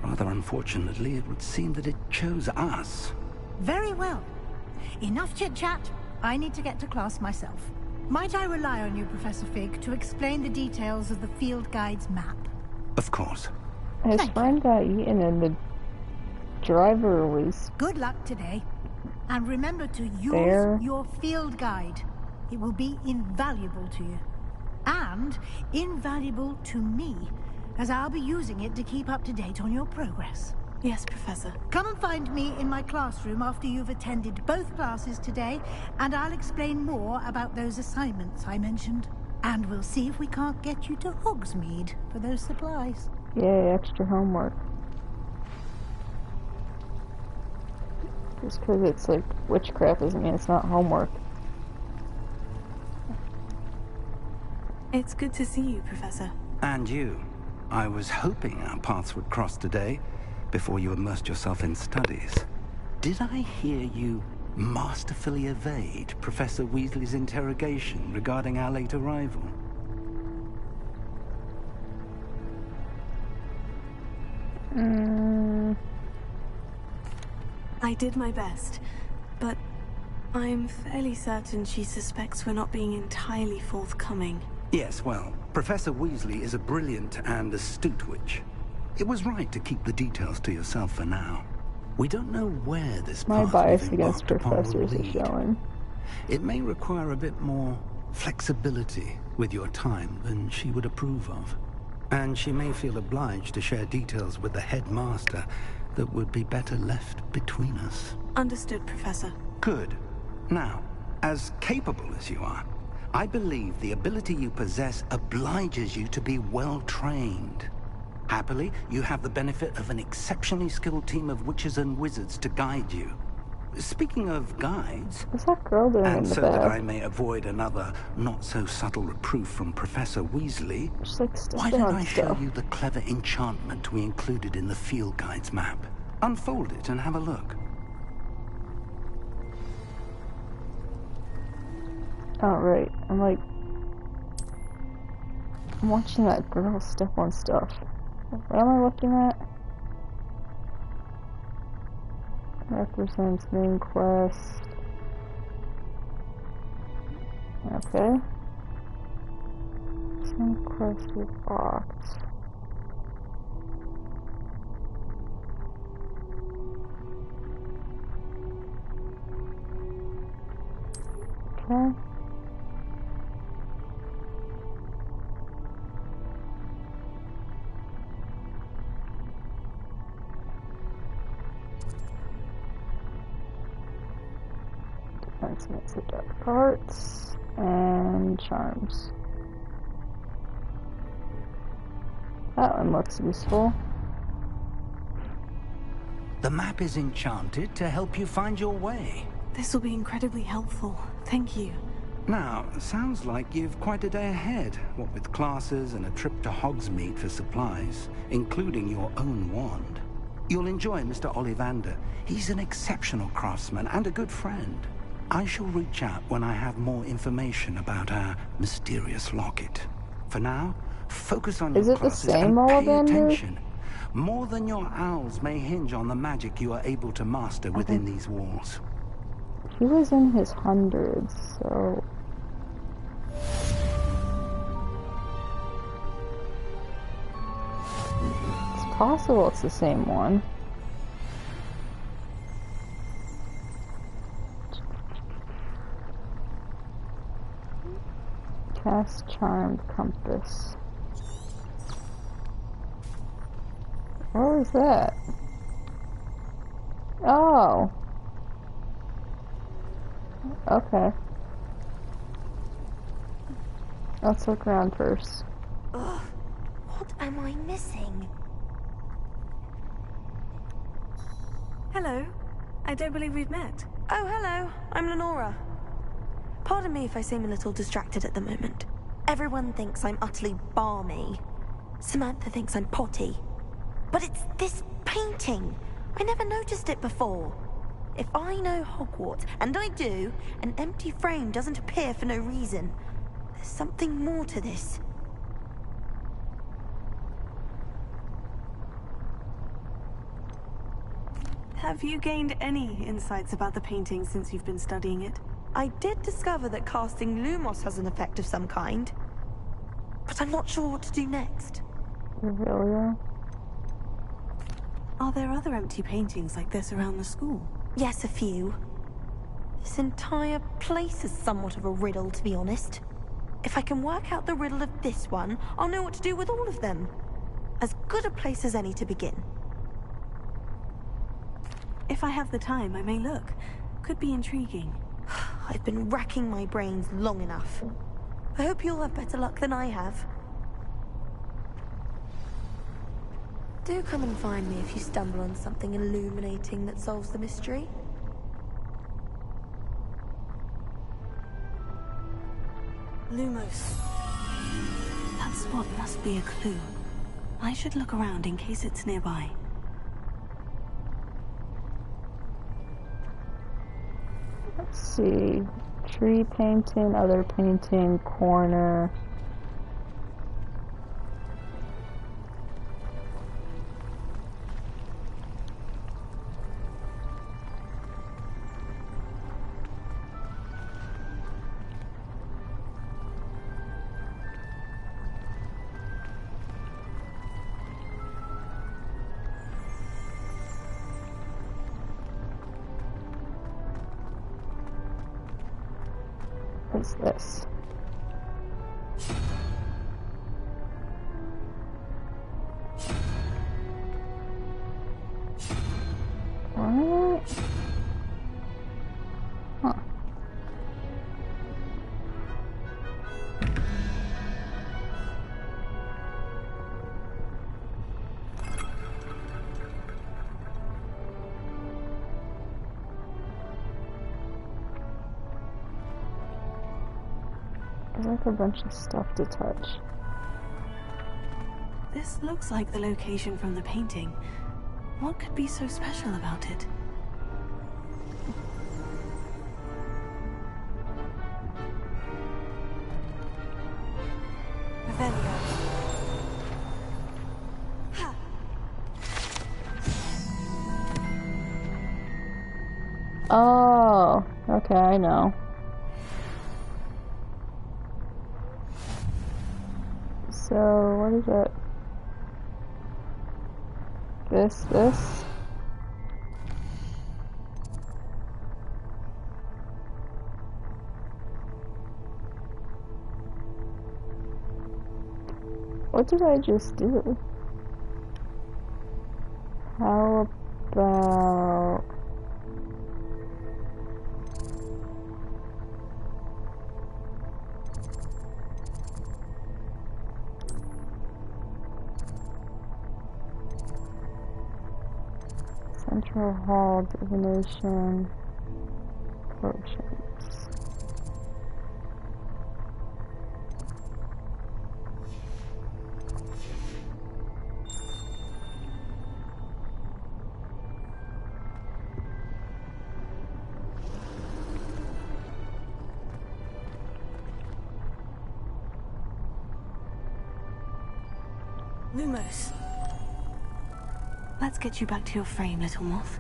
Rather unfortunately, it would seem that it chose us.
Very well. Enough chit-chat. I need to get to class myself. Might I rely on you, Professor Fig, to explain the details of the field guide's map?
Of course.
His friend got eaten and the driver was...
Good luck today. And remember to use
There.
your field guide. It will be invaluable to you. And invaluable to me, as I'll be using it to keep up to date on your progress.
Yes, Professor.
Come and find me in my classroom after you've attended both classes today, and I'll explain more about those assignments I mentioned. And we'll see if we can't get you to Hogsmeade for those supplies.
Yay, extra homework. Just because it's like witchcraft doesn't mean it's not homework.
It's good to see you, Professor.
And you. I was hoping our paths would cross today, before you immersed yourself in studies. Did I hear you masterfully evade Professor Weasley's interrogation regarding our late arrival?
I did my best, but I'm fairly certain she suspects we're not being entirely forthcoming.
Yes, well, Professor Weasley is a brilliant and astute witch. It was right to keep the details to yourself for now. We don't know where this
My
path
bias
we've
against
embarked upon will
professors is
lead.
showing.
It may require a bit more flexibility with your time than she would approve of. And she may feel obliged to share details with the headmaster that would be better left between us.
Understood, Professor.
Good. Now, as capable as you are, I believe the ability you possess obliges you to be well trained. Happily, you have the benefit of an exceptionally skilled team of witches and wizards to guide you. Speaking of guides,
What's that girl doing in
and
the
so that I
back?
may avoid another not-so-subtle reproof from Professor Weasley,
She's like
why
stepping
don't
on
I show
stuff.
you the clever enchantment we included in the field guide's map? Unfold it and have a look.
Oh, right. I'm watching that girl step on stuff. What am I looking at? Represents main quest. Okay. Some quest with box. Okay. Defense against the dark arts and charms. That one looks useful.
The map is enchanted to help you find your way.
This will be incredibly helpful. Thank you.
Now, sounds like you've quite a day ahead, what with classes and a trip to Hogsmeade for supplies, including your own wand. You'll enjoy Mr. Ollivander. He's an exceptional craftsman and a good friend. I shall reach out when I have more information about our mysterious locket. For now, focus on your classes and pay attention. More than your owls may hinge on the magic you are able to master within these walls.
He was in his hundreds, so... It's possible it's the same one. Cast Charmed Compass. What was that? Oh! Okay. Let's look around first.
Ugh, what am I missing?
Hello. I don't believe we've met.
Oh, hello. I'm Lenora. Pardon me if I seem a little distracted at the moment. Everyone thinks I'm utterly balmy. Samantha thinks I'm potty. But it's this painting. I never noticed it before. If I know Hogwarts, and I do, an empty frame doesn't appear for no reason. There's something more to this.
Have you gained any insights about the painting since you've been studying it?
I did discover that casting Lumos has an effect of some kind. But I'm not sure what to do next.
Revelia?
Are there other empty paintings like this around the school?
Yes, a few. This entire place is somewhat of a riddle, to be honest. If I can work out the riddle of this one, I'll know what to do with all of them. As good a place as any to begin.
If I have the time, I may look. Could be intriguing.
I've been racking my brains long enough. I hope you'll have better luck than I have. Do come and find me if you stumble on something illuminating that solves the mystery.
Lumos. That spot must be a clue. I should look around in case it's nearby.
Let's see. Tree painting, other painting, corner. What's this? What? Huh. There's like a bunch of stuff to touch.
This looks like the location from the painting. What could be so special about it? Revelio.
Okay, I know. So, what is it? This? What did I just do? How about... Central Hall Divination Potions.
Lumos. Let's get you back to your frame, little moth.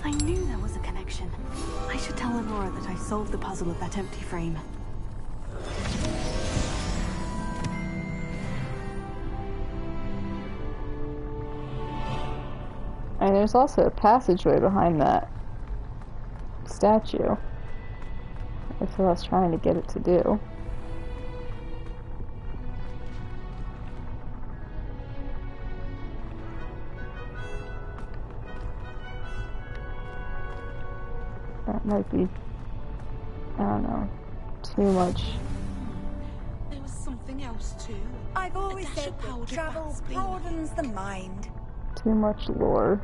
I knew there was a connection. I should tell Lenora that I solved the puzzle of that empty frame.
And there's also a passageway behind that statue. That's what I was trying to get it to do. That might be, I don't know, too much.
There was something else too.
I've always said that travel broadens the mind.
Too much lore.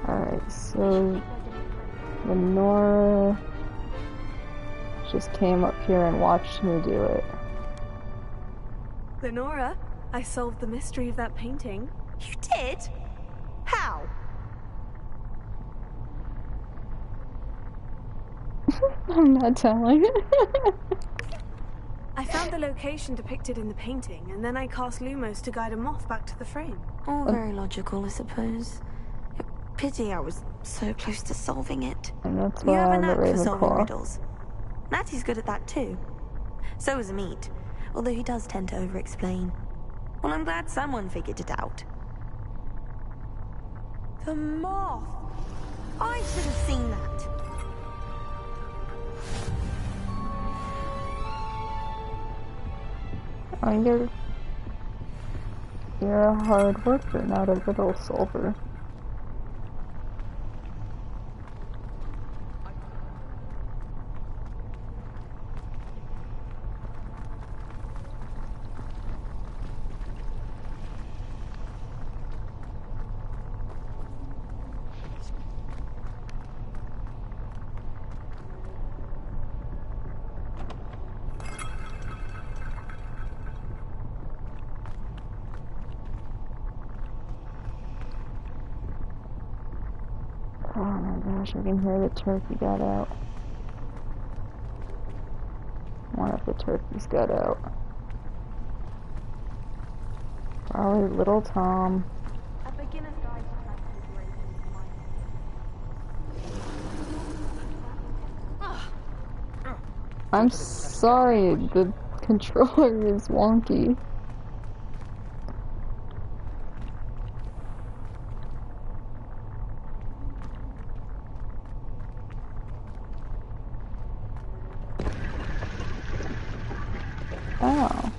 Alright, so Lenora just came up here and watched me do it.
Lenora, I solved the mystery of that painting.
You did? How?
I'm not telling.
I found the location depicted in the painting, and then I cast Lumos to guide a moth back to the frame.
All very logical, I suppose. Pity I was so close to solving it.
And that's
You
why
have a
I'm the
knack for solving
Ravenclaw.
riddles. Natty's good at that too. So is Amit, although he does tend to over-explain. Well, I'm glad someone figured it out. The moth! I should have seen that.
Oh, you're a hard worker, not a riddle solver. Oh my gosh, I can hear the turkey got out. One of the turkeys got out. Probably little Tom.
A beginner's guide to practice.
I'm sorry, the controller is wonky. Oh.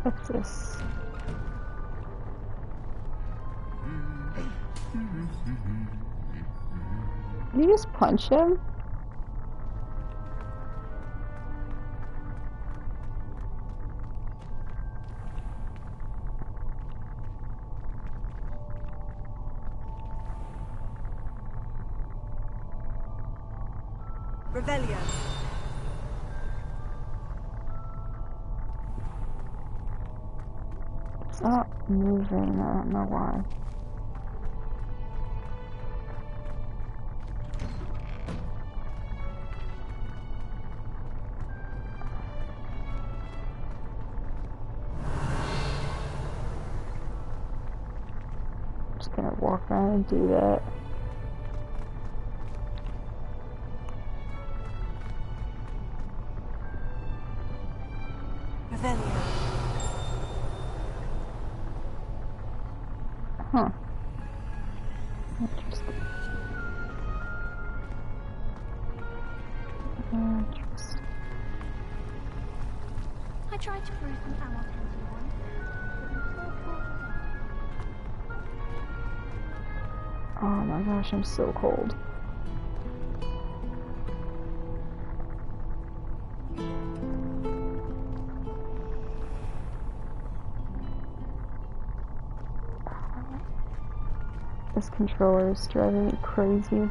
What's this? Did you just punch him?
Revelio.
It's not moving, I don't know why. Just gonna walk around and do that.
Revelio.
Huh. Interesting. Interesting.
I tried to brew some hour pencil once, but
Oh my gosh, I'm so cold. This controller is driving me crazy.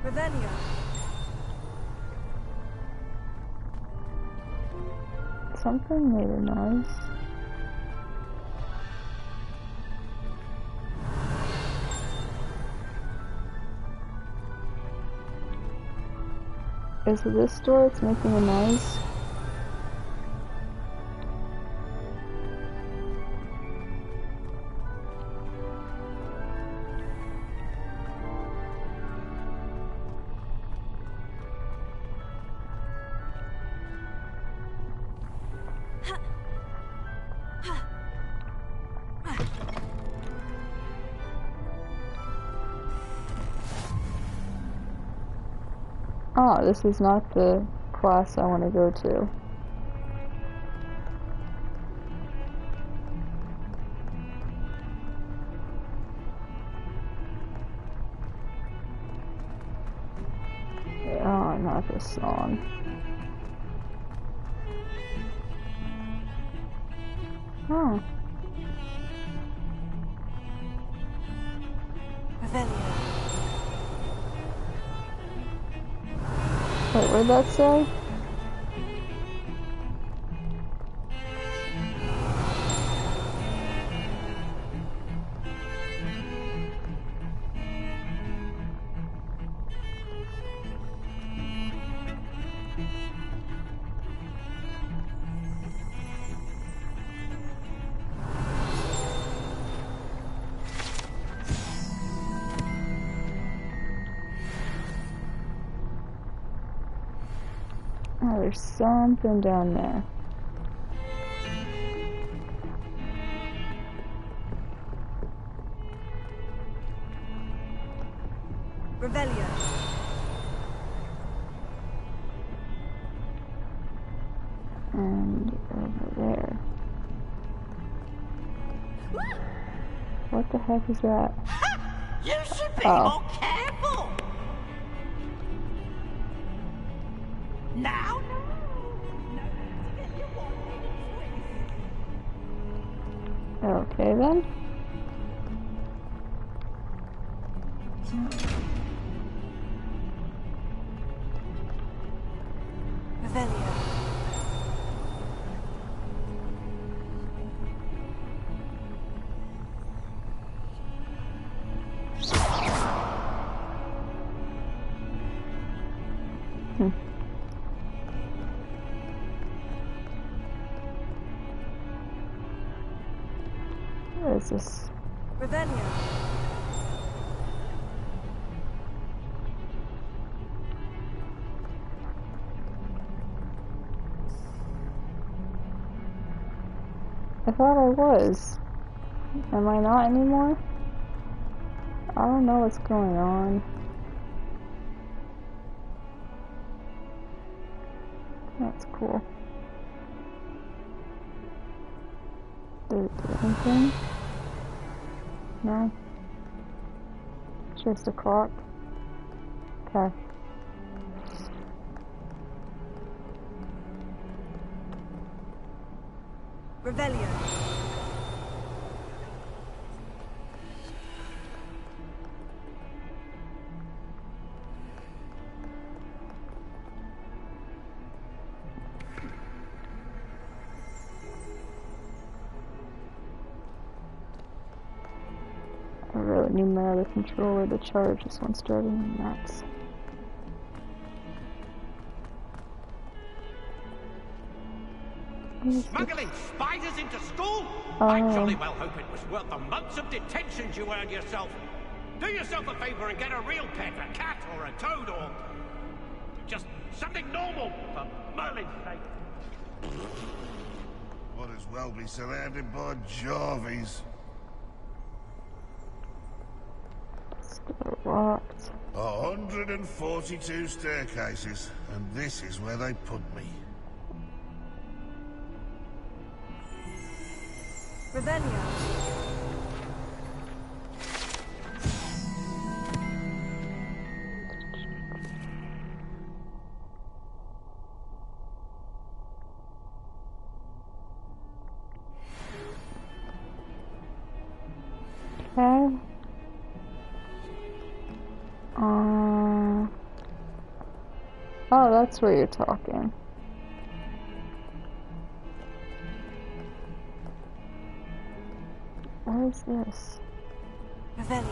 Revelio.
Something made a noise. Is it this door that's making a noise? Oh, this is not the class I want to go to. Oh, not this song. Oh.
Revelio.
Wait, what did that say? Oh, there's something down there.
Revelio.
And over there. What the heck is that?
You should be
Oh.
more careful! Now,
Okay then.
Revelio.
What is this?
Revelio.
I thought I was. Am I not anymore? I don't know what's going on. That's cool. Did it do anything? No? Just a clock? Okay.
Revelio.
I really need my other controller to charge this one starting max.
Smuggling spiders into school? I jolly well hope it was worth the months of detentions you earned yourself. Do yourself a favor and get a real pet, a cat or a toad or just something normal, for Merlin's sake.
Might as well be surrounded by Jarvies.
Still locked.
142 staircases, and this is where they put me.
Revelio.
Okay. Oh, that's where you're talking. What is this?
Revelio.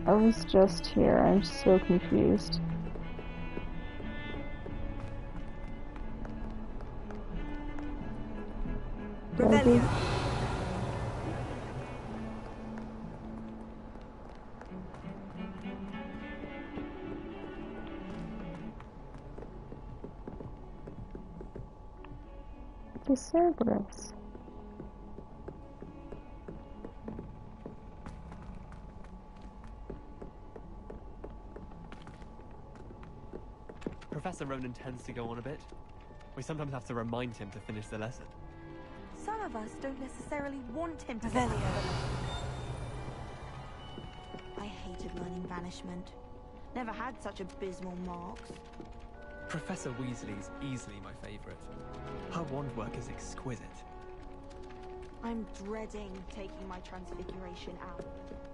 I was just here. I'm so confused.
Revelio.
Cerberus.
Professor Ronan tends to go on a bit. We sometimes have to remind him to finish the lesson.
Some of us don't necessarily want him to.
Revelio.
I hated learning banishment. Never had such abysmal marks.
Professor Weasley's easily my favourite. Her wand work is exquisite.
I'm dreading taking my transfiguration out.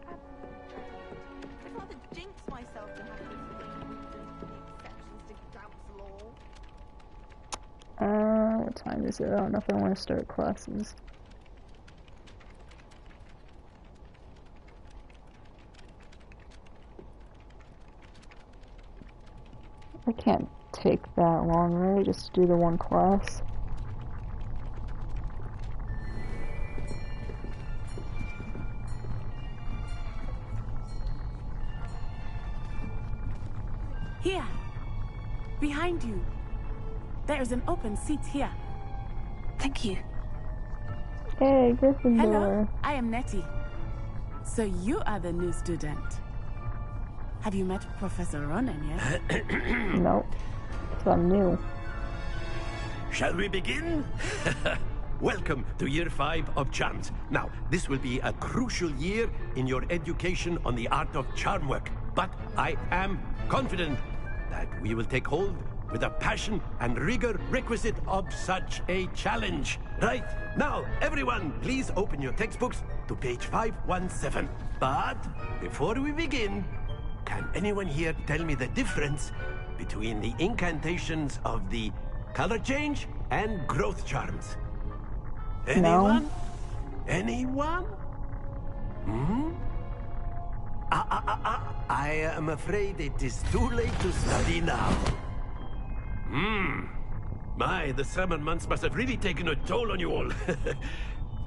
I'd rather jinx myself than have to explain the exceptions to Gaunt's law.
What time is it? I don't know if I want to start classes. I can't take that long, really, just to do the one class.
Here, behind you. There is an open seat here.
Thank you.
Hey, Gryffindor.
Hello, I am Nettie. So you are the new student. Have you met Professor Ronan yet?
Nope. So I'm new.
Shall we begin? Welcome to Year 5 of Charms. Now, this will be a crucial year in your education on the art of charm work. But I am confident that we will take hold with the passion and rigor requisite of such a challenge. Right, now, everyone, please open your textbooks to page 517. But before we begin, can anyone here tell me the difference between the incantations of the color change and growth charms? Anyone?
No.
Anyone? Hmm? I am afraid it is too late to study now. My, the summer months must have really taken a toll on you all.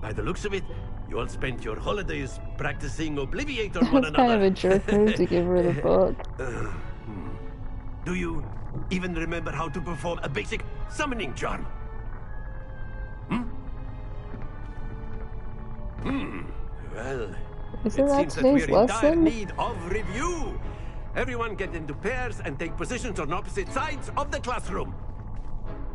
By the looks of it, you all spent your holidays practicing Obliviate on one
That's
another.
kind of a jerk move to give her the book.
Do you even remember how to perform a basic summoning charm? Well,
Isn't
It
that
seems that
today's
we're in dire
lesson?
need of review. Everyone get into pairs and take positions on opposite sides of the classroom.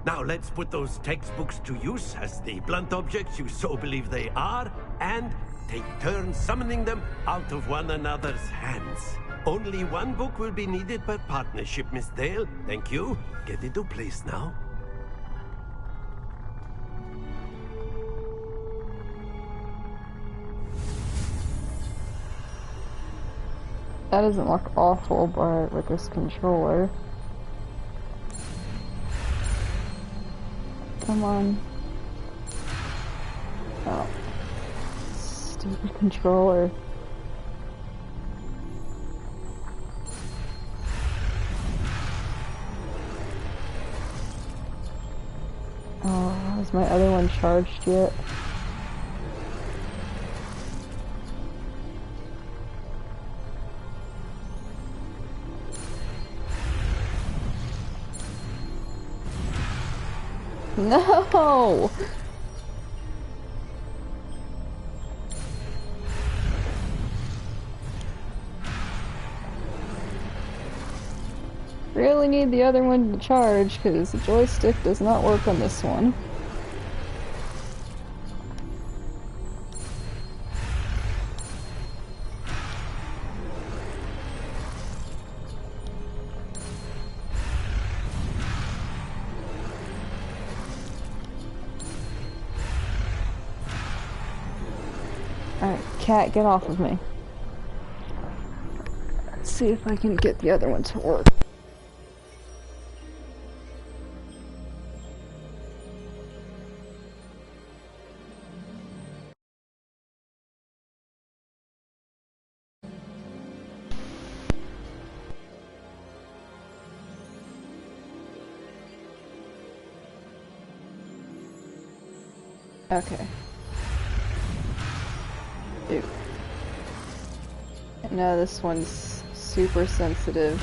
Now let's put those textbooks to use as the blunt objects you so believe they are, and take turns summoning them out of one another's hands. Only one book will be needed per partnership, Miss Dale. Thank you. Get into place now.
That doesn't look awful, but with this controller. Come on. Oh. Stupid controller. Oh, is my other one charged yet? No! Really need the other one to charge because the joystick does not work on this one. Alright, cat, get off of me. Let's see if I can get the other one to work. Okay. Dude. No, this one's super sensitive.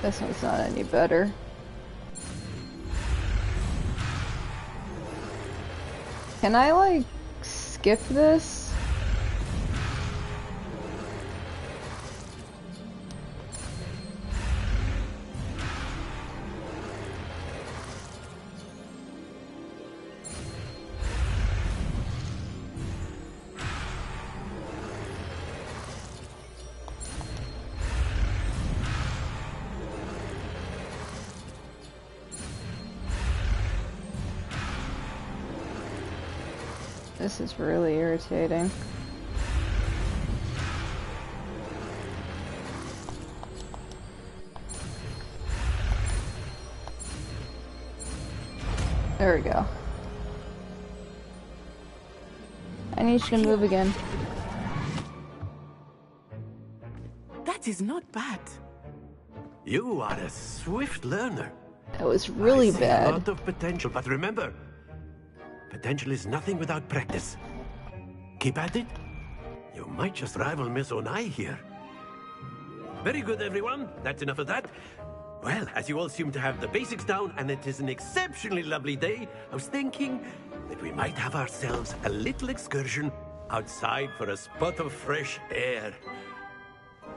This one's not any better. Can I, like, skip this? This is really irritating. There we go. I need you to move again.
That is not bad.
You are a swift learner.
That was really
I see
bad.
a lot of potential, but remember, potential is nothing without practice. Keep at it. You might just rival Miss Onai here. Very good, everyone. That's enough of that. Well, as you all seem to have the basics down, and it is an exceptionally lovely day, I was thinking that we might have ourselves a little excursion outside for a spot of fresh air.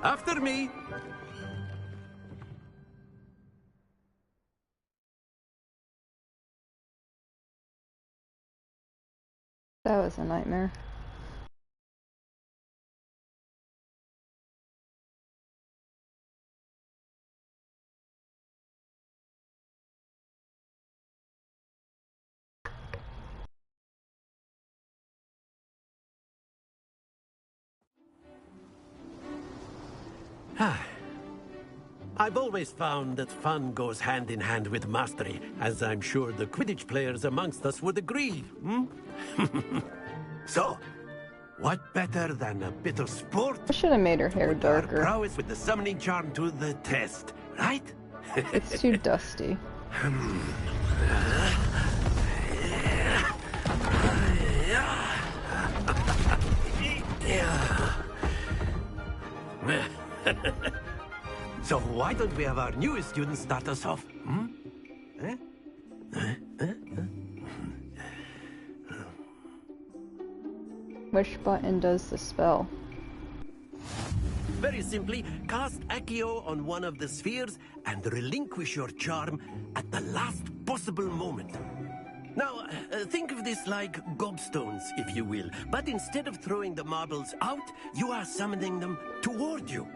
After me.
That was a nightmare.
I've always found that fun goes hand in hand with mastery, as I'm sure the Quidditch players amongst us would agree, hmm? So, What better than a bit of sport?
I should have made her hair
Put our
darker.
prowess with the summoning charm to the test, right?
It's too dusty.
So why don't we have our newest student start us off? Hmm? Eh?
Which button does the spell?
Very simply, cast Accio on one of the spheres and relinquish your charm at the last possible moment. Now, think of this like gobstones, if you will. But instead of throwing the marbles out, you are summoning them toward you.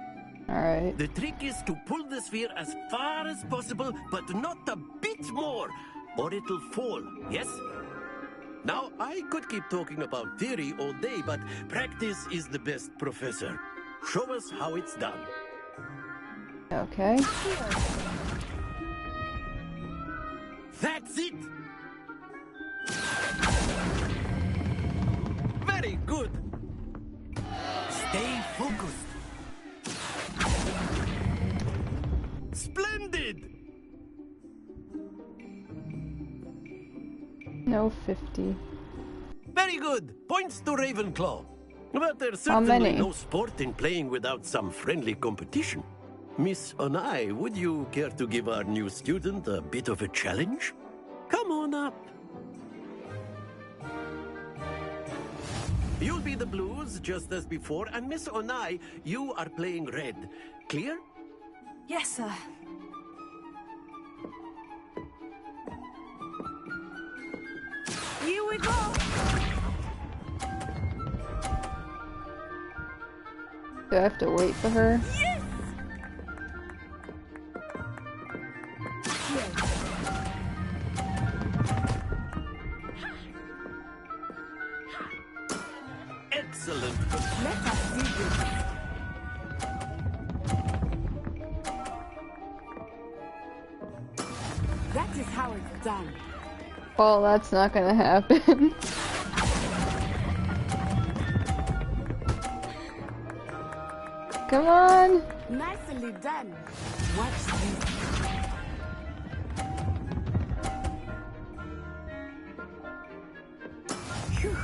Alright.
The trick is to pull the sphere as far as possible, but not a bit more, or it'll fall, yes? Now, I could keep talking about theory all day, but practice is the best professor. Show us how it's done.
Okay.
That's it! Very good! Stay focused. Splendid!
No 50.
Very good! Points to Ravenclaw. But there's
How
certainly
many?
no sport in playing without some friendly competition. Miss Onai, would you care to give our new student a bit of a challenge? Come on up. You'll be the blues, just as before, and Miss Onai, you are playing red. Clear?
Yes, sir.
Here we go!
Do I have to wait for her?
Yes!
Excellent.
Let us see this. That is how it's done.
Well, that's not gonna happen. Come on!
Nicely done. Watch this. Phew.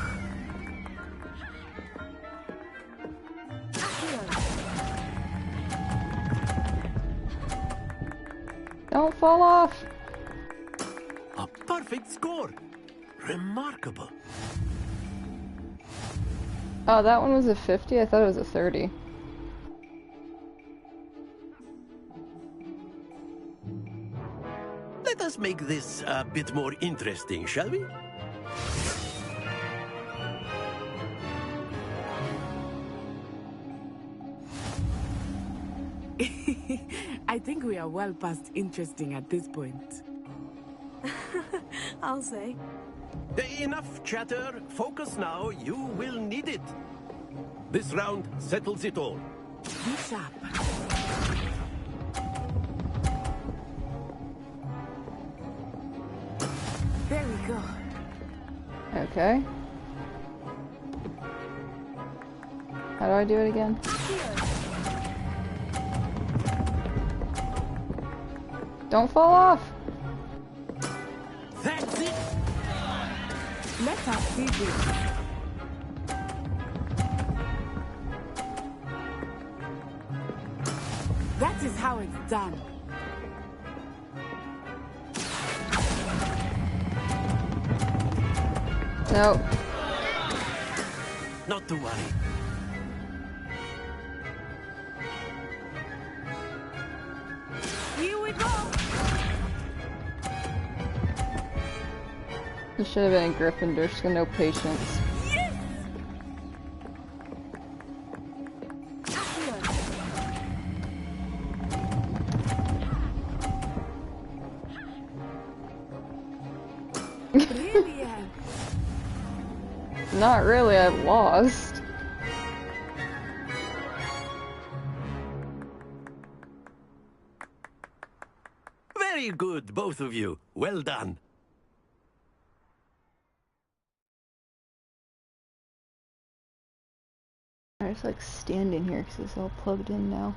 Don't fall off!
A perfect score. Remarkable.
Oh, that one was a 50? I thought it was a 30.
Let us make this a bit more interesting, shall we?
I think we are well past interesting at this point.
I'll say.
Enough chatter. Focus now. You will need it. This round settles it all.
Be sharp. There we go.
Okay. How do I do it again? Don't fall off!
That's it!
Let us see this. That is how it's done.
Nope.
Not to worry.
Here we go.
This should have been a Gryffindor, she's got no patience.
Yes! Brilliant.
Not really, I lost.
Very good, both of you. Well done.
I just like standing here because it's all plugged in now.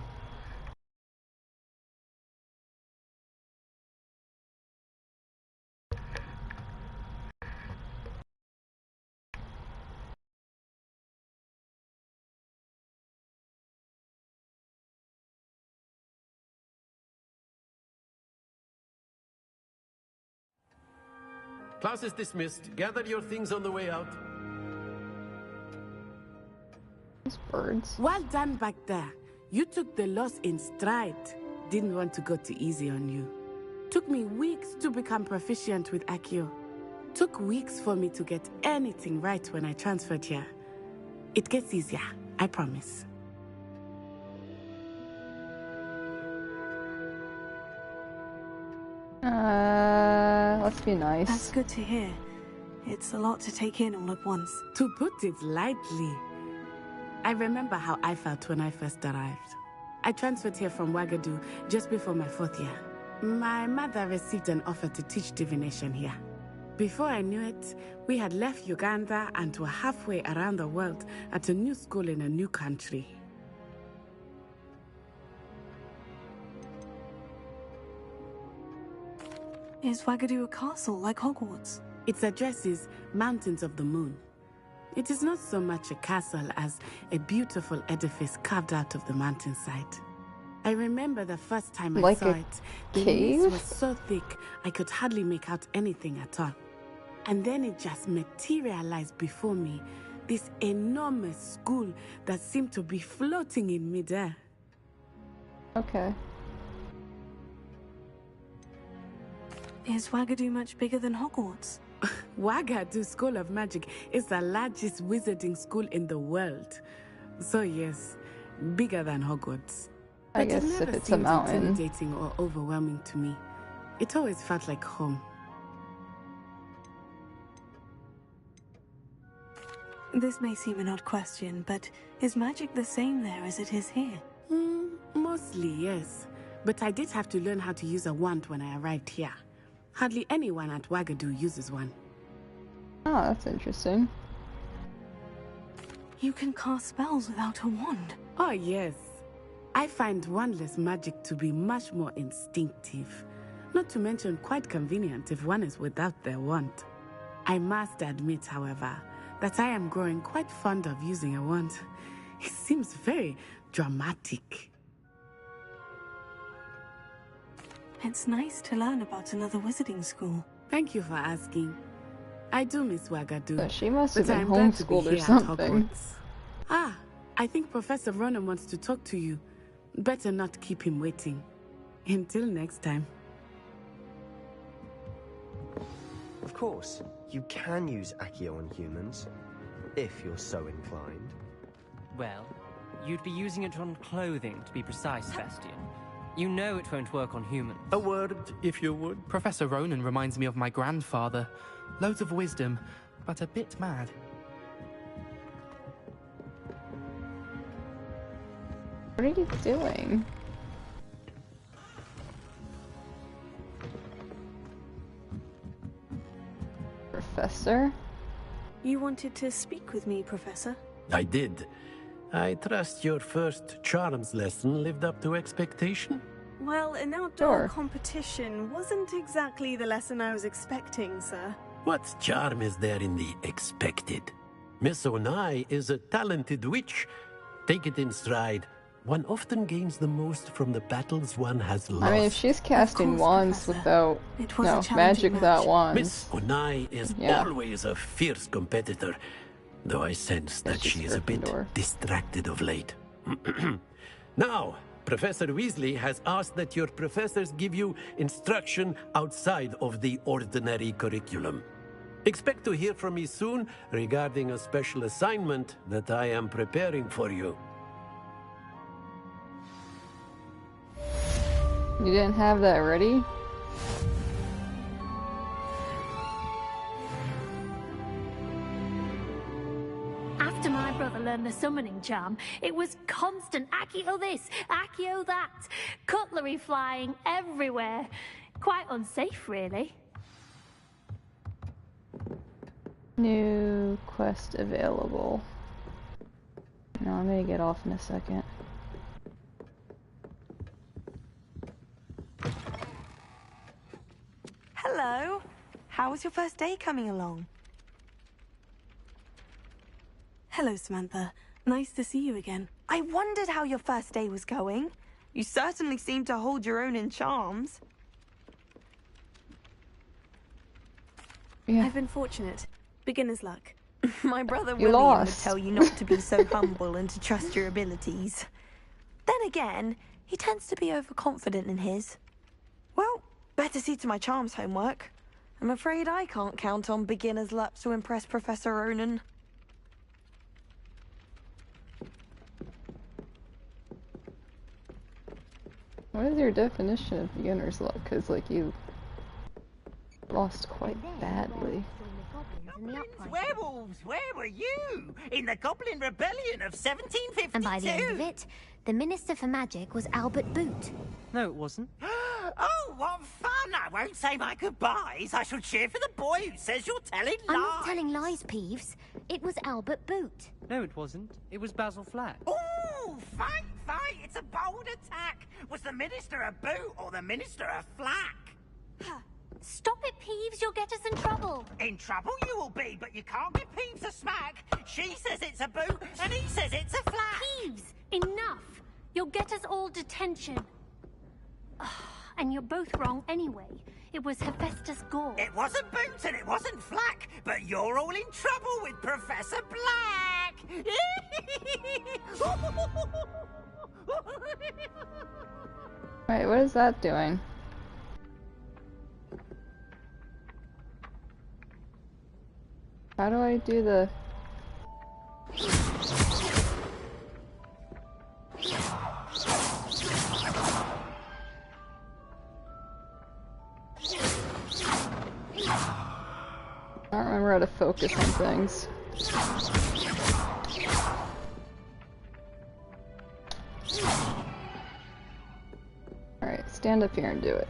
Class is dismissed. Gather your things on the way out.
These birds.
Well done back there. You took the loss in stride. Didn't want to go too easy on you. Took me weeks to become proficient with Accio. Took weeks for me to get anything right when I transferred here. It gets easier, I promise.
Let's be nice.
That's good to hear. It's a lot to take in all at once.
To put it lightly, I remember how I felt when I first arrived. I transferred here from Ouagadougou just before my 4th year. My mother received an offer to teach divination here. Before I knew it, we had left Uganda and were halfway around the world at a new school in a new country.
Is Ouagadougou a castle like Hogwarts?
Its address is Mountains of the Moon. It is not so much a castle as a beautiful edifice carved out of the mountainside. I remember the first time I saw it, the mist was so thick I could hardly make out anything at all. And then it just materialized before me, this enormous school that seemed to be floating in midair.
Okay.
Is Ouagadougou much bigger than Hogwarts?
Ouagadougou School of Magic is the largest wizarding school in the world. So yes, bigger than Hogwarts.
I guess
it never
if it's a
seemed
mountain.
intimidating or overwhelming to me. It always felt like home.
This may seem an odd question, but is magic the same there as it is here?
Mostly, yes. But I did have to learn how to use a wand when I arrived here. Hardly anyone at Ouagadougou uses one.
Oh, that's interesting.
You can cast spells without a wand?
Oh, yes. I find wandless magic to be much more instinctive. Not to mention quite convenient if one is without their wand. I must admit, however, that I am growing quite fond of using a wand. It seems very dramatic.
It's nice to learn about another wizarding school.
Thank you for asking. I do miss Ouagadougou.
So she must have been
I'm glad to be
homeschooled or
here at
something.
Hogwarts. Ah, I think Professor Ronan wants to talk to you. Better not keep him waiting. Until next time.
Of course, you can use Accio on humans, if you're so inclined.
Well, you'd be using it on clothing, to be precise, Sebastian. You know it won't work on humans.
A word, if you would. Professor Ronan reminds me of my grandfather. Loads of wisdom, but a bit mad.
What are you doing? Professor?
You wanted to speak with me, Professor?
I did. I trust your first charms lesson lived up to expectation?
Well, an outdoor competition wasn't exactly the lesson I was expecting, sir.
What charm is there in the expected? Miss Onai is a talented witch. Take it in stride. One often gains the most from the battles one has lost.
I mean, if she's casting wands without, no, magic without wands.
Miss Onai is always a fierce competitor, though I sense that she is a bit distracted of late. Now, Professor Weasley has asked that your professors give you instruction outside of the ordinary curriculum. Expect to hear from me soon regarding a special assignment that I am preparing for you.
You didn't have that ready?
After my brother learned the summoning charm, it was constant Accio this, Accio that, cutlery flying everywhere. Quite unsafe, really.
New quest available. No, I'm gonna get off in a second.
Hello. How was your first day coming along?
Hello, Samantha. Nice to see you again.
I wondered how your first day was going. You certainly seem to hold your own in charms.
Yeah.
I've been fortunate. Beginner's luck.
My brother
You
William would
lost.
tell you not to be so humble and to trust your abilities. Then again, he tends to be overconfident in his. Well, better see to my charms homework. I'm afraid I can't count on beginner's luck to impress Professor Ronan.
What is your definition of beginner's luck? Because, like, you lost quite badly.
Werewolves, where were you? In the Goblin Rebellion of 1752?
And by the end of it, the Minister for Magic was Albert Boot.
No, it wasn't.
Oh, what fun! I won't say my goodbyes. I shall cheer for the boy who says you're telling lies.
I'm not telling lies, Peeves. It was Albert Boot.
No, it wasn't. It was Basil Flack.
Ooh, fight! It's a bold attack. Was the Minister a boot or the Minister a flack?
Stop it, Peeves. You'll get us in trouble.
In trouble you will be, but you can't give Peeves a smack. She says it's a boot, and he says it's a flack.
Peeves, enough. You'll get us all detention. And you're both wrong anyway. It was Hephaestus Gore.
It wasn't boot and it wasn't flack, but you're all in trouble with Professor Black.
Wait, what is that doing? How do I do the... I don't remember how to focus on things. Alright, stand up here and do it.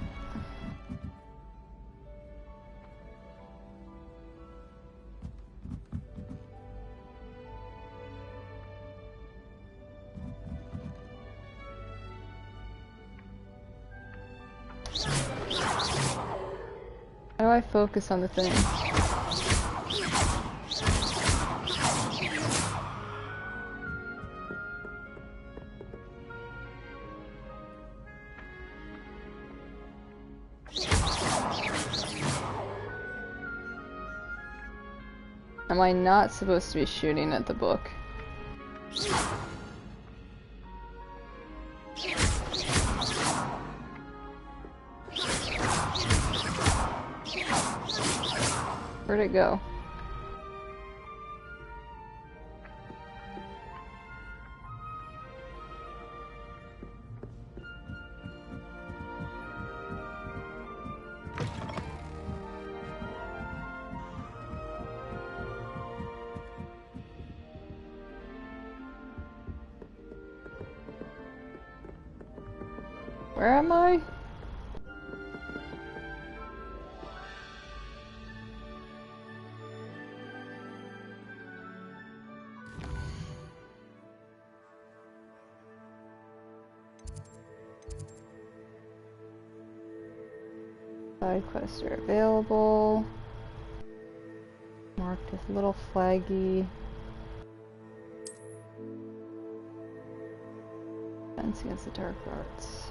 How do I focus on the thing? Am I not supposed to be shooting at the book? Where'd it go? Where am I? Side quests are available. Marked with little flaggy. Defense against the dark arts.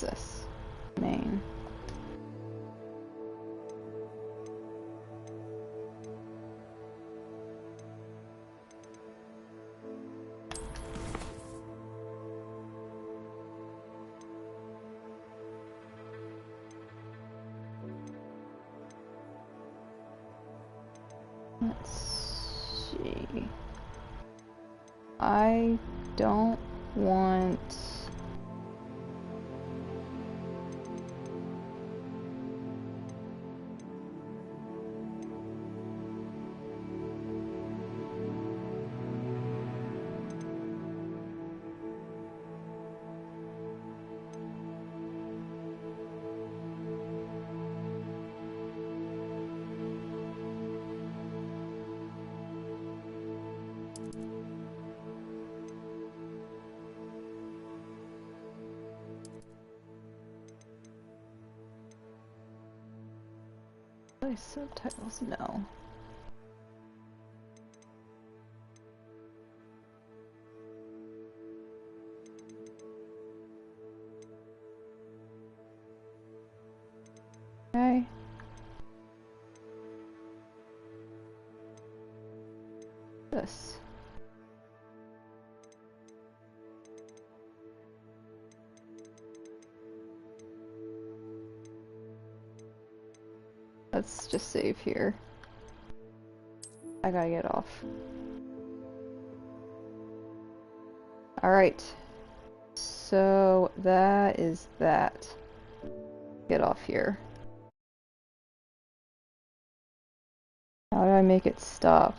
This main. Let's see. I don't want... Play subtitles? No. Okay. This. Let's just save here. I gotta get off. Alright. So that is that. Get off here. How do I make it stop?